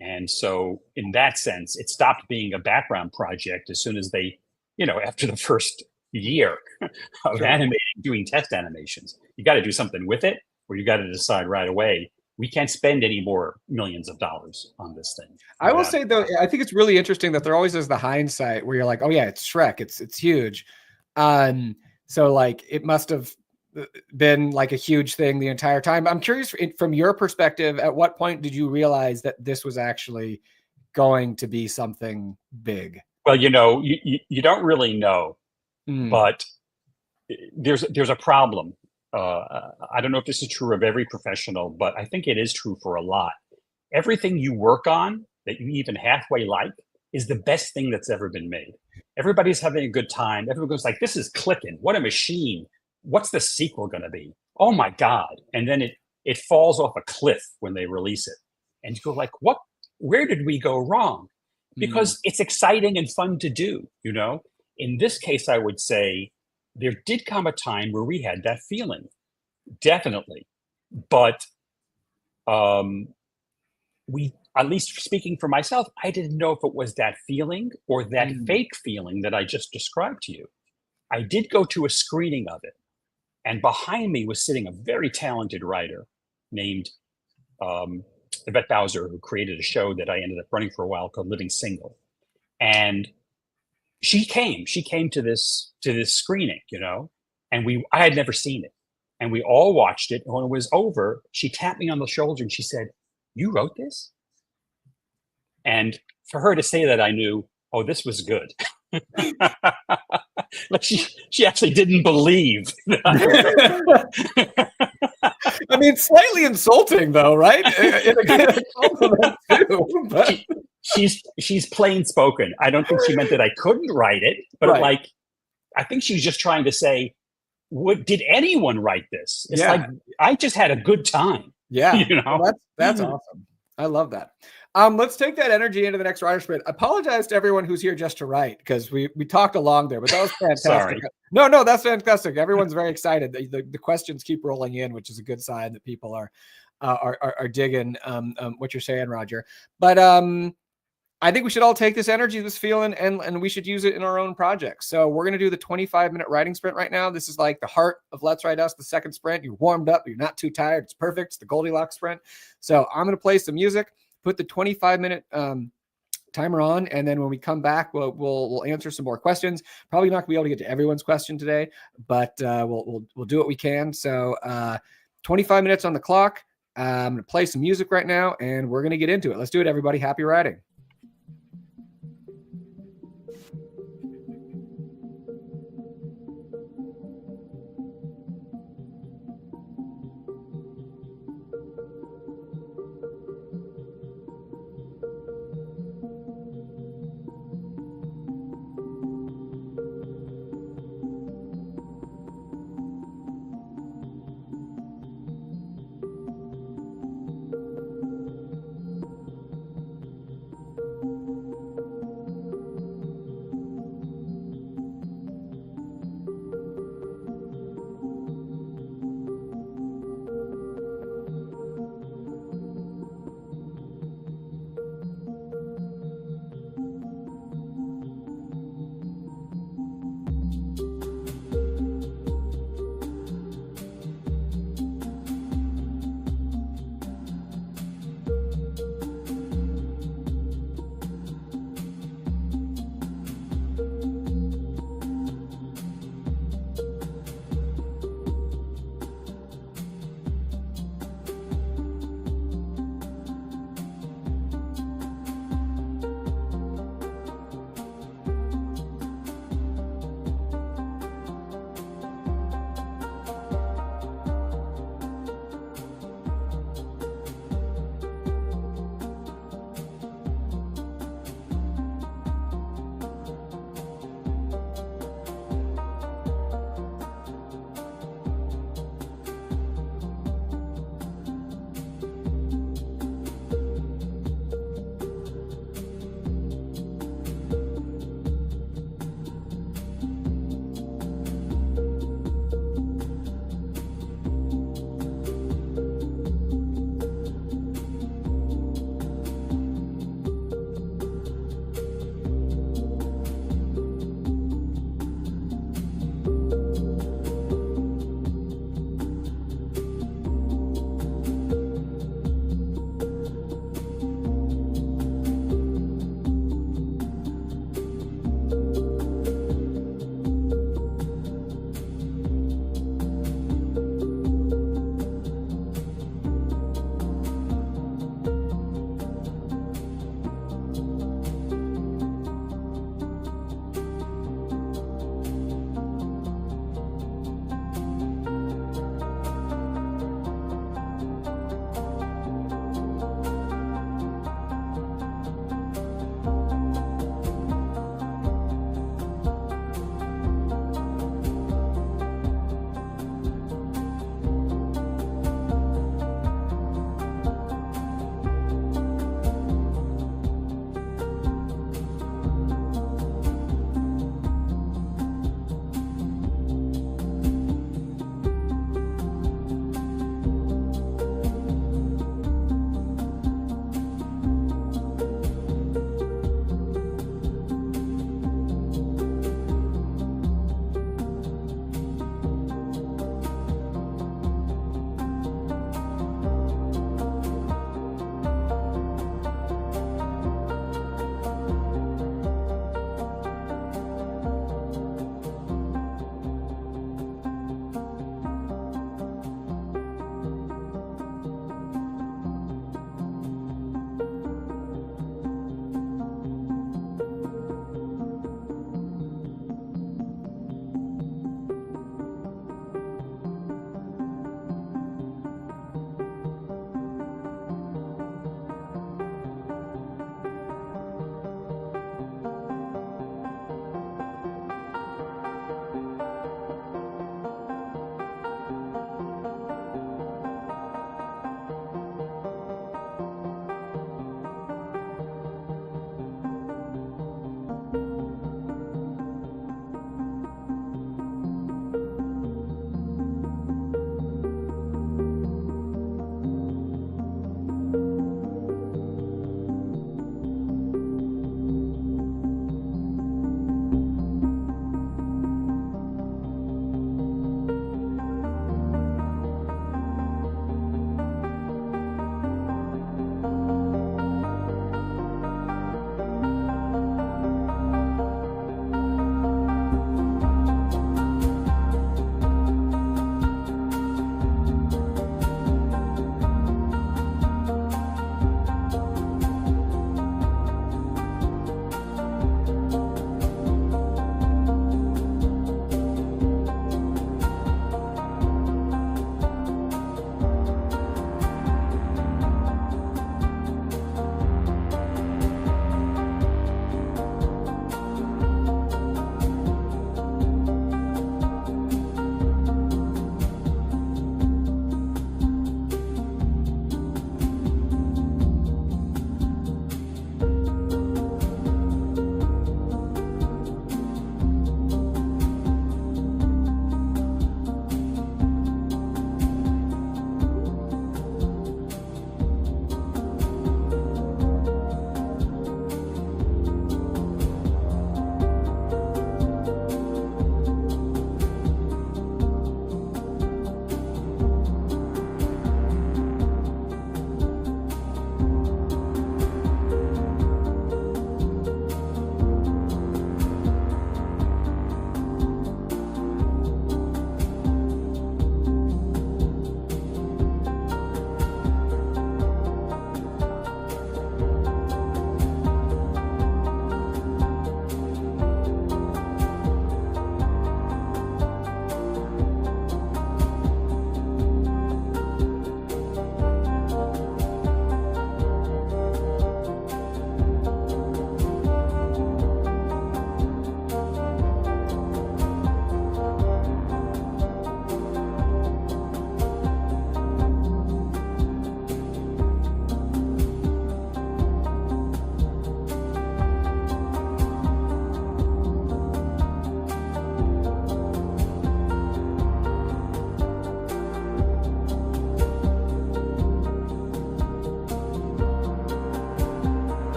And so in that sense, it stopped being a background project as soon as they, after the first year of doing test animations, you got to do something with it, or you got to decide right away, we can't spend any more millions of dollars on this thing. I will say though, I think it's really interesting that there always is the hindsight where you're like, oh yeah, it's Shrek. It's huge. So like it must have been like a huge thing the entire time. I'm curious from your perspective, at what point did you realize that this was actually going to be something big? Well, you don't really know, but there's a problem. I don't know if this is true of every professional, but I think it is true for a lot. Everything you work on that you even halfway like is the best thing that's ever been made. Everybody's having a good time. Everyone goes like, this is clicking. What a machine. What's the sequel going to be? Oh my God. And then it falls off a cliff when they release it. And you go like, where did we go wrong? Because it's exciting and fun to do, In this case, I would say there did come a time where we had that feeling. Definitely. But at least speaking for myself, I didn't know if it was that feeling or that fake feeling that I just described to you. I did go to a screening of it, and behind me was sitting a very talented writer named Yvette Bowser, who created a show that I ended up running for a while called Living Single. And she came to this screening, and I had never seen it. And we all watched it. And when it was over, she tapped me on the shoulder and she said, "You wrote this?" And for her to say that, I knew, oh, this was good. Like she actually didn't believe. I mean, slightly insulting though, right? In a compliment too, but she's plain spoken. I don't think she meant that I couldn't write it, but I think she was just trying to say, did anyone write this? It's like, I just had a good time. Yeah. Well, that's awesome. I love that. Let's take that energy into the next writer sprint. I apologize to everyone who's here just to write, because we talked along there, but that was fantastic. No, that's fantastic. Everyone's very excited. The questions keep rolling in, which is a good sign that people are digging what you're saying, Roger. But I think we should all take this energy, this feeling, and we should use it in our own projects. So we're going to do the 25-minute writing sprint right now. This is like the heart of Let's Write Us, the second sprint. You're warmed up. You're not too tired. It's perfect. It's the Goldilocks sprint. So I'm going to play some music, put the 25-minute timer on, and then when we come back, we'll answer some more questions. Probably not going to be able to get to everyone's question today, but we'll do what we can. So 25 minutes on the clock. I'm going to play some music right now, and we're going to get into it. Let's do it, everybody. Happy writing.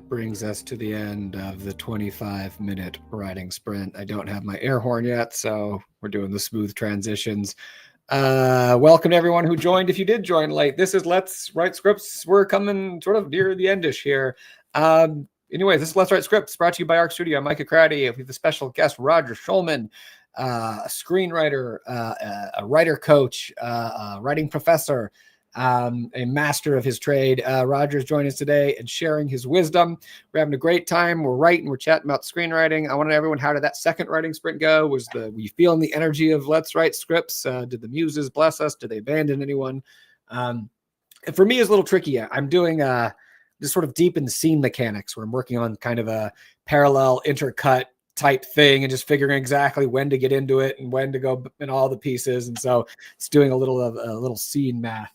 brings us to the end of the 25-minute writing sprint. I don't have my air horn yet, so we're doing the smooth transitions. Welcome to everyone who joined. If you did join late, this is Let's Write Scripts. We're coming sort of near the endish here. Anyway, this is Let's Write Scripts, brought to you by Arc Studio. I'm Micah Crowdy. We have the special guest, Roger Schulman, a screenwriter, a writer coach, a writing professor, a master of his trade. Roger's joining us today and sharing his wisdom. We're having a great time. We're writing, we're chatting about screenwriting. I wanted everyone, how did that second writing sprint go? Were you feeling the energy of Let's Write Scripts? Did the muses bless us? Did they abandon anyone? And for me, it's a little tricky. I'm doing just sort of deep in the scene mechanics, where I'm working on kind of a parallel intercut type thing and just figuring exactly when to get into it and when to go in all the pieces. And so it's doing a little scene math.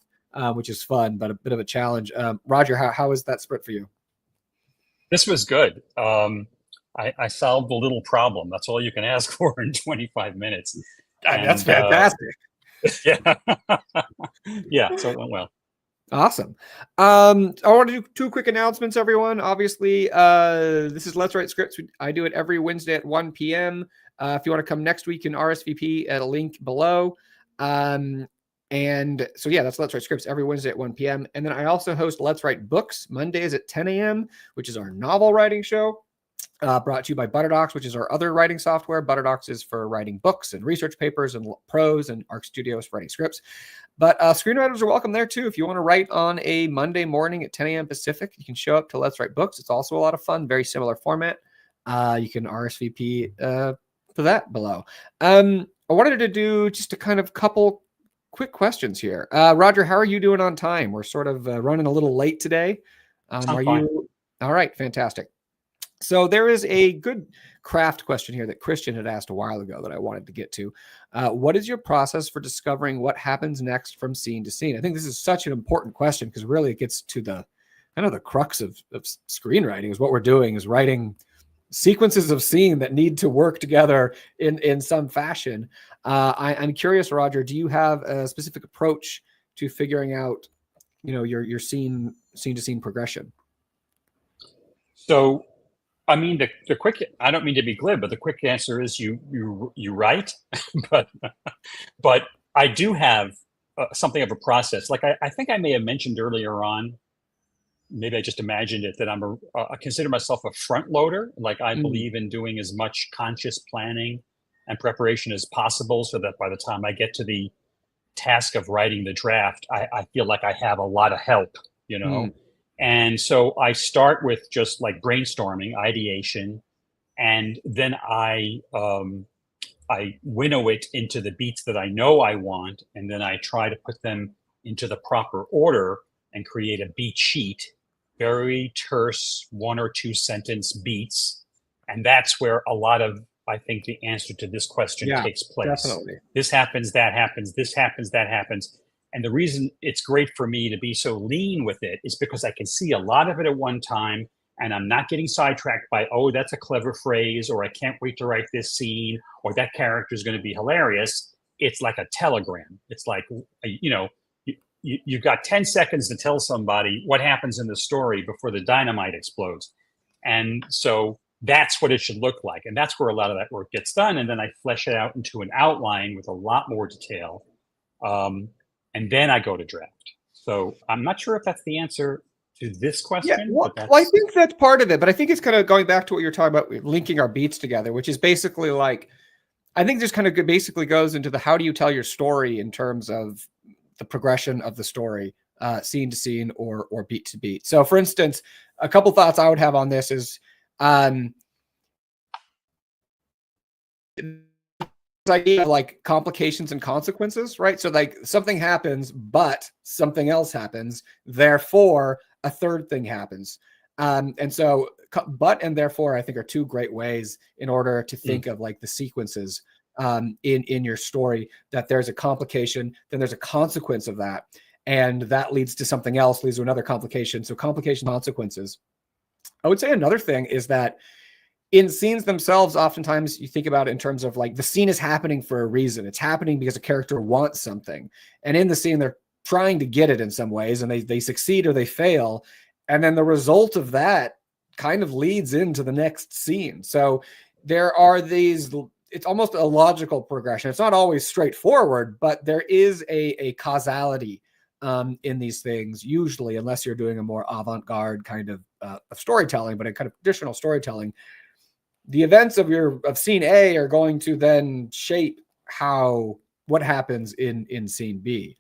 Which is fun, but a bit of a challenge. Roger, how is that sprint for you? This was good. I solved a little problem. That's all you can ask for in 25 minutes. That's fantastic. Yeah. Yeah, so it went well. Awesome. I want to do two quick announcements, everyone. Obviously, this is Let's Write Scripts. I do it every Wednesday at 1 p.m. If you want to come next week, you can RSVP at a link below. And so, yeah, that's Let's Write Scripts every Wednesday at 1 p.m. And then I also host Let's Write Books Mondays at 10 a.m., which is our novel writing show, brought to you by Butterdocs, which is our other writing software. Butterdocs is for writing books and research papers and prose, and Arc Studios for writing scripts. But screenwriters are welcome there, too. If you want to write on a Monday morning at 10 a.m. Pacific, you can show up to Let's Write Books. It's also a lot of fun, very similar format. You can RSVP for that below. I wanted to do just a kind of couple quick questions here. Roger, how are you doing on time? We're sort of running a little late today. I'm fine. You all right? Fantastic. So there is a good craft question here that Christian had asked a while ago that I wanted to get to. What is your process for discovering what happens next from scene to scene? I think this is such an important question because really it gets to the kind of the crux of screenwriting. Is what we're doing is writing sequences of scene that need to work together in some fashion. I'm curious, Roger, do you have a specific approach to figuring out, your scene to scene progression? So, I mean, the quick, I don't mean to be glib, but the quick answer is you write, but I do have something of a process. Like I think I may have mentioned earlier on, maybe I just imagined it, that I consider myself a front loader. Like I believe in doing as much conscious planning and preparation as possible so that by the time I get to the task of writing the draft, I feel like I have a lot of help, And so I start with just like brainstorming, ideation, and then I winnow it into the beats that I know I want, and then I try to put them into the proper order and create a beat sheet, very terse 1 or 2 sentence beats. And that's where a lot of, I think, the answer to this question takes place. Definitely. This happens, that happens, this happens, that happens. And the reason it's great for me to be so lean with it is because I can see a lot of it at one time, and I'm not getting sidetracked by, oh, that's a clever phrase, or I can't wait to write this scene, or that character is going to be hilarious. It's like a telegram. It's like, you've got 10 seconds to tell somebody what happens in the story before the dynamite explodes. And so that's what it should look like. And that's where a lot of that work gets done. And then I flesh it out into an outline with a lot more detail. And then I go to draft. So I'm not sure if that's the answer to this question. Yeah, well, I think that's part of it. But I think it's kind of going back to what you're talking about, linking our beats together, which is basically like, I think this kind of basically goes into the how do you tell your story in terms of the progression of the story, scene to scene or beat to beat. So for instance, a couple thoughts I would have on this is idea of like complications and consequences, right? So like something happens, but something else happens, therefore a third thing happens. And so but and therefore I think are two great ways in order to think of like the sequences in your story, that there's a complication, then there's a consequence of that, and that leads to something else, leads to another complication. So complication, consequences. I would say another thing is that in scenes themselves, oftentimes you think about it in terms of like the scene is happening for a reason. It's happening because a character wants something. And in the scene, they're trying to get it in some ways, and they succeed or they fail. And then the result of that kind of leads into the next scene. So there are these, it's almost a logical progression. It's not always straightforward, but there is a causality in these things, usually, unless you're doing a more avant-garde kind of storytelling, but a kind of traditional storytelling. The events of scene A are going to then shape what happens in scene B.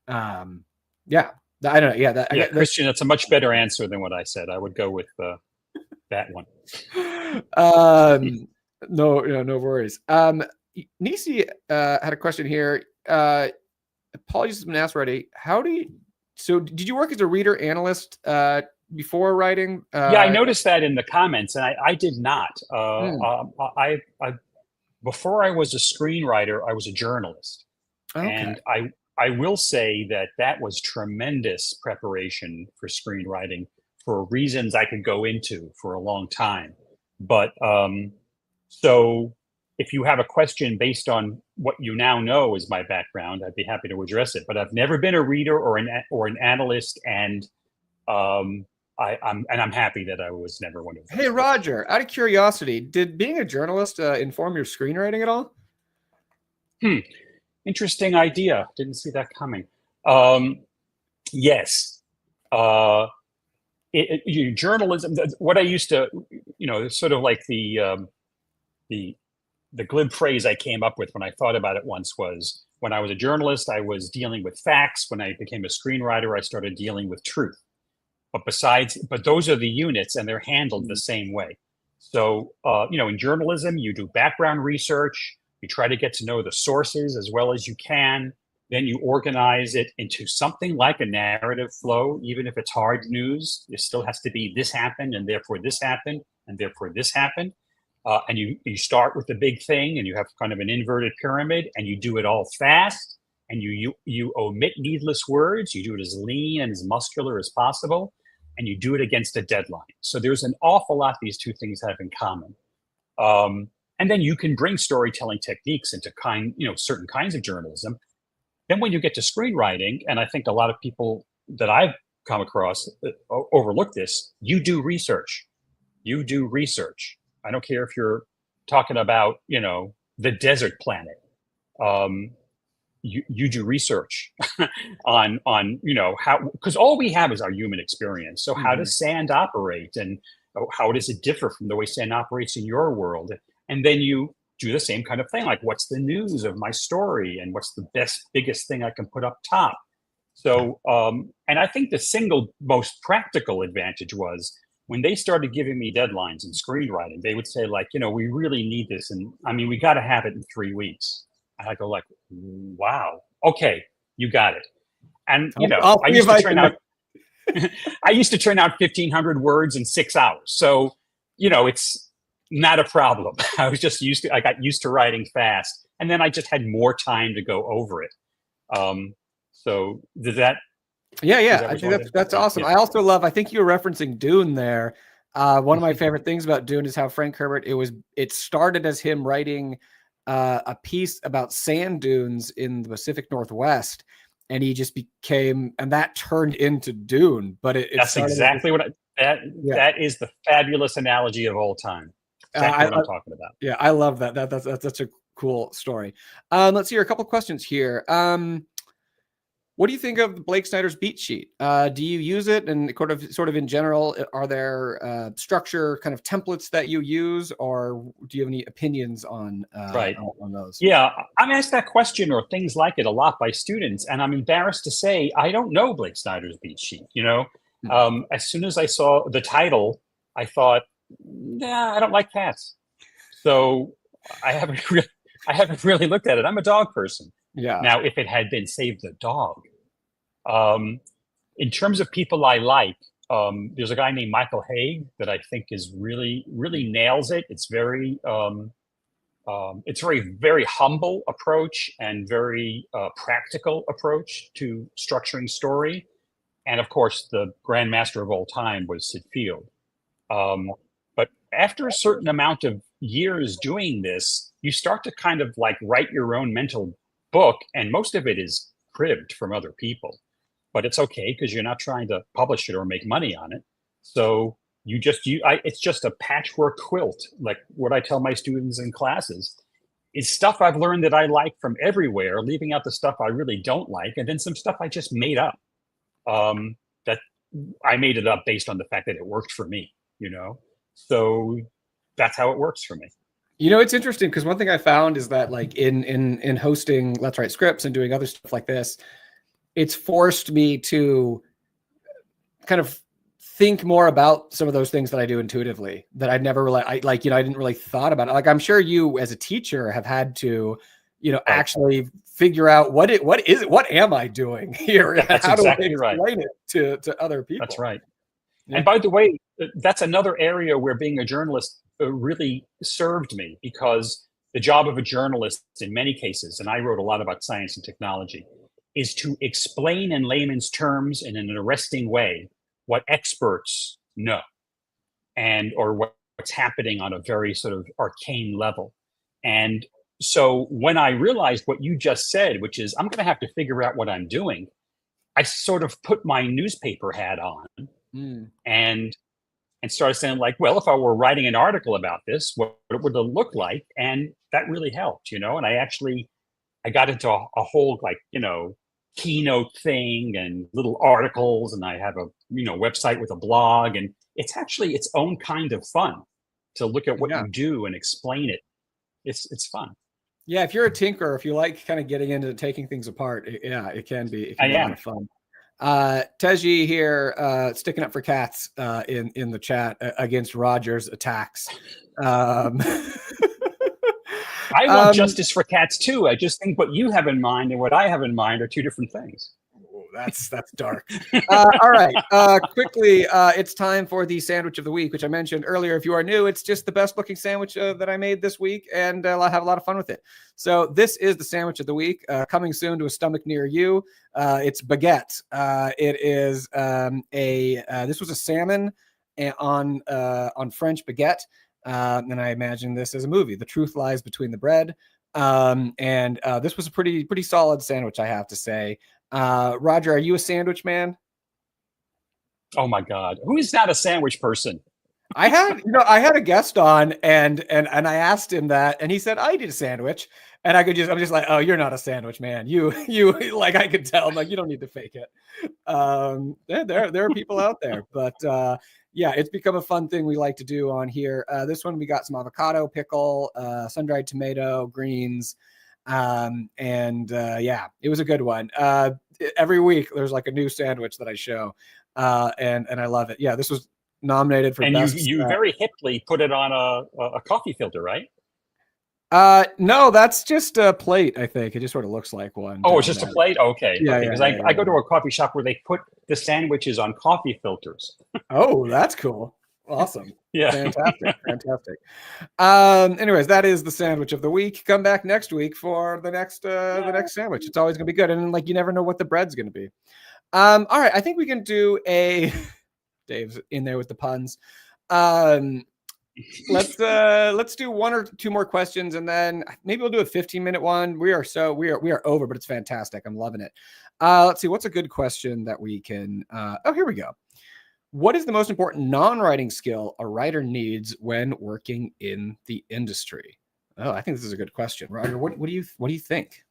Yeah, I don't know. Yeah, Christian, that's a much better answer than what I said. I would go with that one. No worries. Nisi had a question here. Apologies, has been asked already. So did you work as a reader analyst before writing? Yeah, I noticed that in the comments, and I did not. I before I was a screenwriter, I was a journalist, and I will say that was tremendous preparation for screenwriting for reasons I could go into for a long time. But so if you have a question based on what you now know is my background, I'd be happy to address it. But I've never been a reader or an analyst, and I'm happy that I was never one of those. Hey, Roger, out of curiosity, did being a journalist inform your screenwriting at all? Interesting idea. Didn't see that coming. Yes. Journalism, what I used to, sort of like the glib phrase I came up with when I thought about it once was, when I was a journalist, I was dealing with facts. When I became a screenwriter, I started dealing with truth. But those are the units, and they're handled the same way. So, in journalism, you do background research, you try to get to know the sources as well as you can. Then you organize it into something like a narrative flow. Even if it's hard news, it still has to be this happened, and therefore this happened, and therefore this happened. And you start with the big thing, and you have kind of an inverted pyramid, and you do it all fast, and you omit needless words. You do it as lean and as muscular as possible, and you do it against a deadline. So there's an awful lot these two things have in common. And then you can bring storytelling techniques into certain kinds of journalism. Then when you get to screenwriting, and I think a lot of people that I've come across overlook this, you do research. You do research. I don't care if you're talking about, the desert planet. You do research on how, because all we have is our human experience. So how does sand operate, and how does it differ from the way sand operates in your world? And then you do the same kind of thing, like what's the news of my story, and what's the biggest thing I can put up top. So, and I think the single most practical advantage was when they started giving me deadlines in screenwriting, they would say, like, we really need this, and I mean, we got to have it in 3 weeks. And I go like, wow, okay, you got it. And I used to turn out I used to turn out 1,500 words in 6 hours. So, it's not a problem. I got used to writing fast, and then I just had more time to go over it. So does that? Yeah. I think that's awesome. Yeah. I think you were referencing Dune there. One of my favorite things about Dune is how Frank Herbert, it started as him writing a piece about sand dunes in the Pacific Northwest, and he just became, and that turned into Dune. But that's exactly that is the fabulous analogy of all time. Exactly what I'm talking about. Yeah, I love that. That's such a cool story. Let's hear a couple questions here. What do you think of Blake Snyder's beat sheet? Do you use it? And sort of in general, are there structure kind of templates that you use, or do you have any opinions on those? Yeah, I'm asked that question or things like it a lot by students, and I'm embarrassed to say I don't know Blake Snyder's beat sheet. As soon as I saw the title, I thought, nah, I don't like cats, so I haven't really looked at it. I'm a dog person. Yeah. Now, if it had been Save the Dog, in terms of people I like, there's a guy named Michael Haig that I think is really nails it. It's very very humble approach and very practical approach to structuring story. And of course, the grandmaster of all time was Sid Field. But after a certain amount of years doing this, you start to kind of like write your own mental book, and most of it is cribbed from other people, but it's okay because you're not trying to publish it or make money on it. So it's just a patchwork quilt. Like what I tell my students in classes is stuff I've learned that I like from everywhere, leaving out the stuff I really don't like, and then some stuff I just made up. That I made it up based on the fact that it worked for me, you know? So that's how it works for me. You know, it's interesting because one thing I found is that like in hosting Let's Write Scripts and doing other stuff like this, it's forced me to kind of think more about some of those things that I do intuitively that I'd never really, I didn't really thought about it. Like I'm sure you as a teacher have had to, Right. actually figure out what am I doing here? That's How exactly do I explain it to other people? That's right. Yeah. And by the way, that's another area where being a journalist really served me, because the job of a journalist in many cases, and I wrote a lot about science and technology, is to explain in layman's terms in an arresting way what experts know, and or what's happening on a very sort of arcane level. And so when I realized what you just said, which is I'm going to have to figure out what I'm doing, I sort of put my newspaper hat on and started saying like, well, if I were writing an article about this, what would it look like? And that really helped, you know. And I got into a whole like, keynote thing and little articles, and I have a website with a blog, and it's actually its own kind of fun to look at what you do and explain it. It's fun. Yeah, if you're a tinkerer, if you like kind of getting into taking things apart, it can be a lot of fun. Teji here, sticking up for cats in the chat against Roger's attacks. I want justice for cats too. I just think what you have in mind and what I have in mind are two different things. That's dark. All right. Quickly, it's time for the sandwich of the week, which I mentioned earlier. If you are new, it's just the best looking sandwich that I made this week, and I'll have a lot of fun with it. So this is the sandwich of the week, coming soon to a stomach near you. It's baguette. It is this was a salmon on French baguette. And I imagine this as a movie. The truth lies between the bread. And this was a pretty solid sandwich, I have to say. Roger, are you a sandwich man? Oh my God, who is not a sandwich person? I had a guest on, and I asked him that, and he said I did a sandwich, and I'm just like, oh, you're not a sandwich man. You like, I could tell. I'm like, you don't need to fake it. There are people out there, but yeah, it's become a fun thing we like to do on here. This one we got some avocado, pickle, sun-dried tomato, greens. Yeah, it was a good one. Every week there's like a new sandwich that I show, and I love it. Yeah, this was nominated for best. And you very hiply put it on a coffee filter, right? No, that's just a plate. I think it just sort of looks like one. Oh, it's just a plate. Okay, yeah, okay. Because I go to a coffee shop where they put the sandwiches on coffee filters. Oh, that's cool. Awesome. Yeah. Fantastic. Anyways, that is the sandwich of the week. Come back next week for the next sandwich. It's always gonna be good. And like, you never know what the bread's gonna be. All right. I think we can do a Dave's in there with the puns. Let's do one or two more questions, and then maybe we'll do a 15-minute one. We are over, but it's fantastic. I'm loving it. Let's see, what's a good question that we can here we go. What is the most important non-writing skill a writer needs when working in the industry? Oh, I think this is a good question. Roger, what do you think?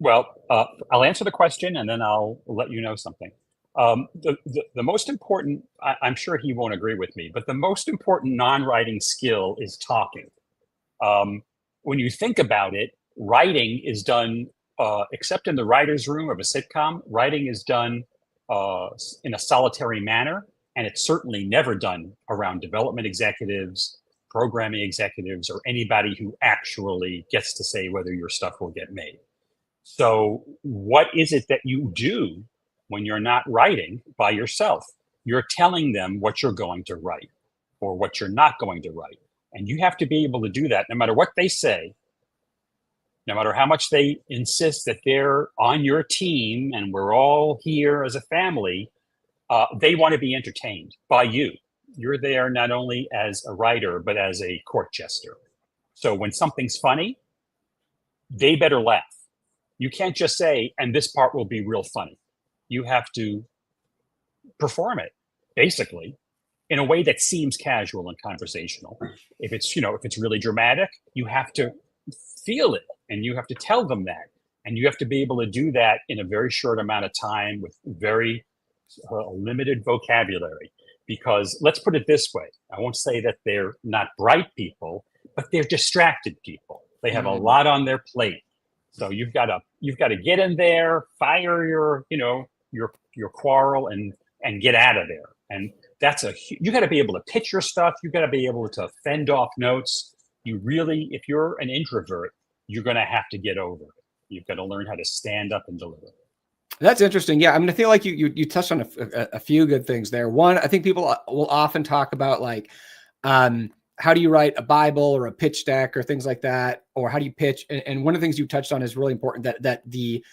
Well, I'll answer the question, and then I'll let you know something. The most important, I'm sure he won't agree with me, but the most important non-writing skill is talking. When you think about it, writing is done, except in the writer's room of a sitcom, writing is done in a solitary manner, and it's certainly never done around development executives, programming executives, or anybody who actually gets to say whether your stuff will get made. So what is it that you do when you're not writing by yourself? You're telling them what you're going to write or what you're not going to write. And you have to be able to do that no matter what they say, no matter how much they insist that they're on your team and we're all here as a family. They want to be entertained by you. You're there not only as a writer, but as a court jester. So when something's funny, they better laugh. You can't just say, and this part will be real funny. You have to perform it, basically. in a way that seems casual and conversational. If it's really dramatic, you have to feel it and you have to tell them that. And you have to be able to do that in a very short amount of time with very limited vocabulary. Because let's put it this way, I won't say that they're not bright people, but they're distracted people. They have a lot on their plate. So you've got to get in there, fire your quarrel and get out of there. And you got to be able to pitch your stuff. You got to be able to fend off notes. If you're an introvert, you're going to have to get over it. You've got to learn how to stand up and deliver. That's interesting. Yeah, I mean, I feel like you touched on a few good things there. One, I think people will often talk about like, how do you write a Bible or a pitch deck or things like that, or how do you pitch? And one of the things you touched on is really important, that the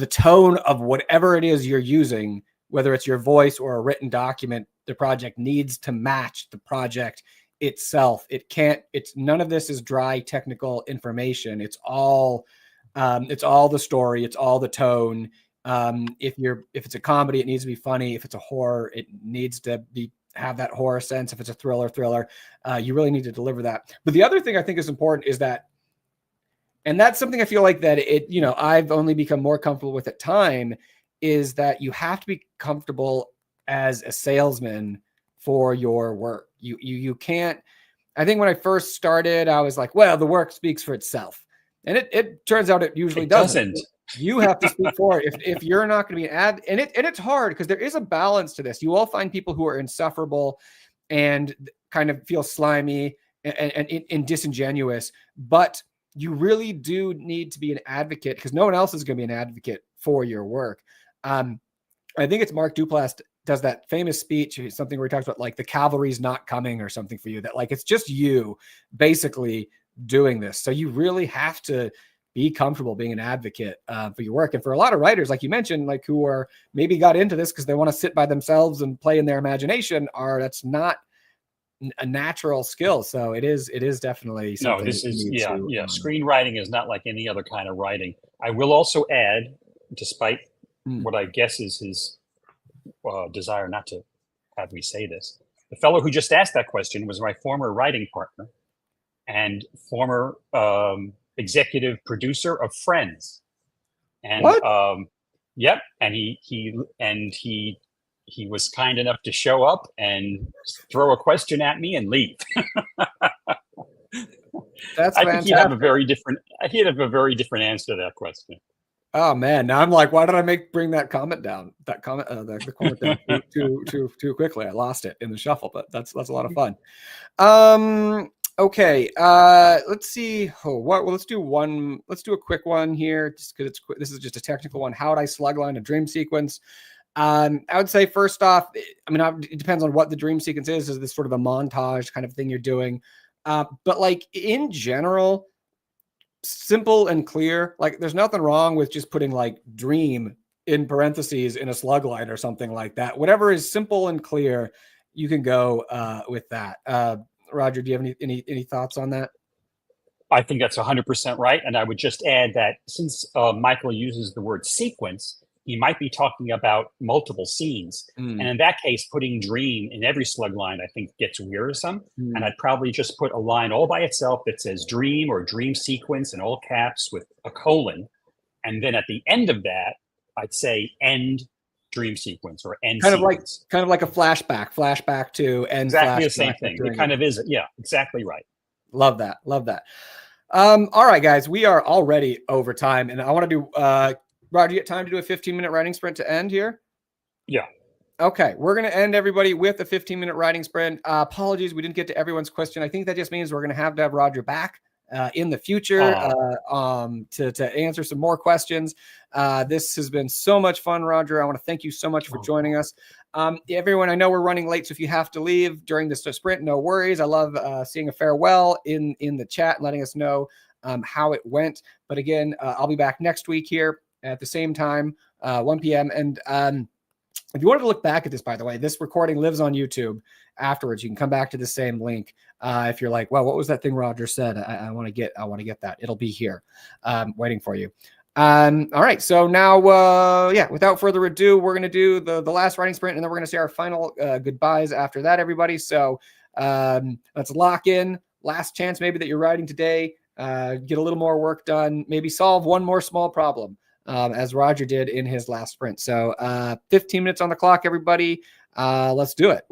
tone of whatever it is you're using, whether it's your voice or a written document, the project needs to match the project itself. It's none of this is dry technical information. It's all the story. It's all the tone. If it's a comedy, it needs to be funny. If it's a horror, it needs to have that horror sense. If it's a thriller, you really need to deliver that. But the other thing I think is important is that, and that's something I feel like that I've only become more comfortable with at time, is that you have to be comfortable as a salesman for your work. You can't, I think when I first started, I was like, well, the work speaks for itself. And it turns out it usually doesn't. You have to speak for it. If you're not going to be an ad, and it's hard because there is a balance to this. You will find people who are insufferable and kind of feel slimy and disingenuous, but you really do need to be an advocate because no one else is going to be an advocate for your work. I think it's Mark Duplass does that famous speech, something where he talks about like the cavalry's not coming or something for you, that like, it's just you basically doing this. So you really have to be comfortable being an advocate for your work. And for a lot of writers, like you mentioned, like who are maybe got into this because they want to sit by themselves and play in their imagination, that's not a natural skill. So it is definitely something. No, this is Screenwriting is not like any other kind of writing. I will also add, despite what I guess is his desire not to have me say this, the fellow who just asked that question was my former writing partner and former executive producer of Friends. And what? Yep, and he was kind enough to show up and throw a question at me and leave. That's I think he'd have a very different answer to that question. Oh man, now I'm like, why did I bring that comment down? That comment, the comment down too quickly. I lost it in the shuffle, but that's a lot of fun. Okay, let's see. Let's do a quick one here, just because this is just a technical one. How would I slugline a dream sequence? I would say first off, I mean, it depends on what the dream sequence is. Is this sort of a montage kind of thing you're doing? But like in general, simple and clear. Like there's nothing wrong with just putting like dream in parentheses in a slug line or something like that. Whatever is simple and clear, you can go with that. Roger, do you have any thoughts on that? I think that's 100% right. And I would just add that since Michael uses the word sequence, he might be talking about multiple scenes. And in that case, putting dream in every slug line, I think gets wearisome. And I'd probably just put a line all by itself that says dream or dream sequence in all caps with a colon. And then at the end of that, I'd say end dream sequence or end sequence. Kind of like a flashback to end. Exactly the same thing. It kind of is. Yeah, exactly right. Love that. All right, guys, we are already over time. And I want to do, Roger, you get time to do a 15-minute writing sprint to end here? Yeah. Okay, we're going to end everybody with a 15-minute writing sprint. Apologies, we didn't get to everyone's question. I think that just means we're going to have Roger back in the future to answer some more questions. This has been so much fun, Roger. I want to thank you so much for joining us. Everyone, I know we're running late, so if you have to leave during this sprint, no worries. I love seeing a farewell in the chat and letting us know how it went. But again, I'll be back next week here at the same time, 1 p.m. And if you wanted to look back at this, by the way, this recording lives on YouTube afterwards. You can come back to the same link. If you're like, well, what was that thing Roger said? I want to get that. It'll be here waiting for you. All right. So now, yeah, without further ado, we're going to do the last writing sprint, and then we're going to say our final goodbyes after that, everybody. So let's lock in. Last chance, maybe, that you're writing today. Get a little more work done. Maybe solve one more small problem, as Roger did in his last sprint. So 15 minutes on the clock, everybody. Let's do it.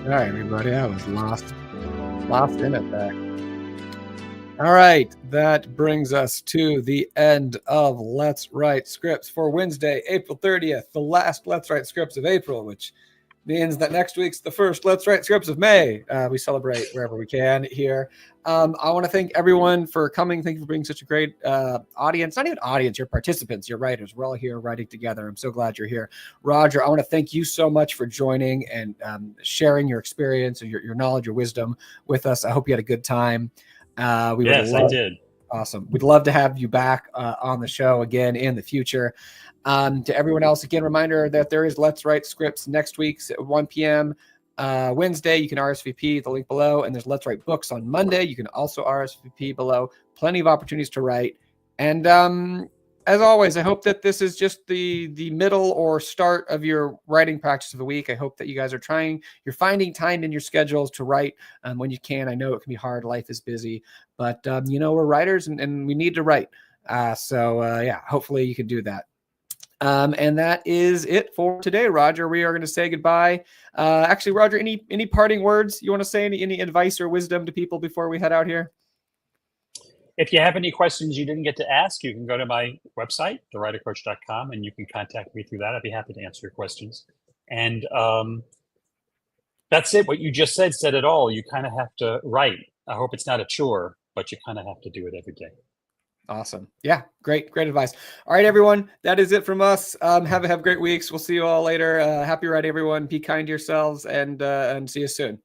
All right, everybody. I was lost in it there. All right, that brings us to the end of Let's Write Scripts for Wednesday, April 30th, the last Let's Write Scripts of April, which means that next week's the first Let's Write Scripts of May. We celebrate wherever we can here. I want to thank everyone for coming. Thank you for being such a great audience. Not even audience, you're participants, you're writers. We're all here writing together. I'm so glad you're here. Roger, I want to thank you so much for joining and sharing your experience and your knowledge, your wisdom with us. I hope you had a good time. I did. Awesome. We'd love to have you back on the show again in the future. To everyone else, again, reminder that there is Let's Write Scripts next week at 1 p.m. Wednesday. You can RSVP, the link below. And there's Let's Write Books on Monday. You can also RSVP below. Plenty of opportunities to write. And as always, I hope that this is just the middle or start of your writing practice of the week. I hope that you guys are you're finding time in your schedules to write when you can. I know it can be hard. Life is busy, but we're writers and we need to write. So hopefully you can do that. And that is it for today, Roger. We are going to say goodbye. Actually, Roger, any parting words you want to say? Any advice or wisdom to people before we head out here? If you have any questions you didn't get to ask, you can go to my website, thewritercoach.com, and you can contact me through that. I'd be happy to answer your questions. And that's it. What you just said it all. You kind of have to write. I hope it's not a chore, but you kind of have to do it every day. Awesome. Yeah, great advice. All right, everyone, that is it from us. Have great weeks. We'll see you all later. Happy writing, everyone. Be kind to yourselves and see you soon.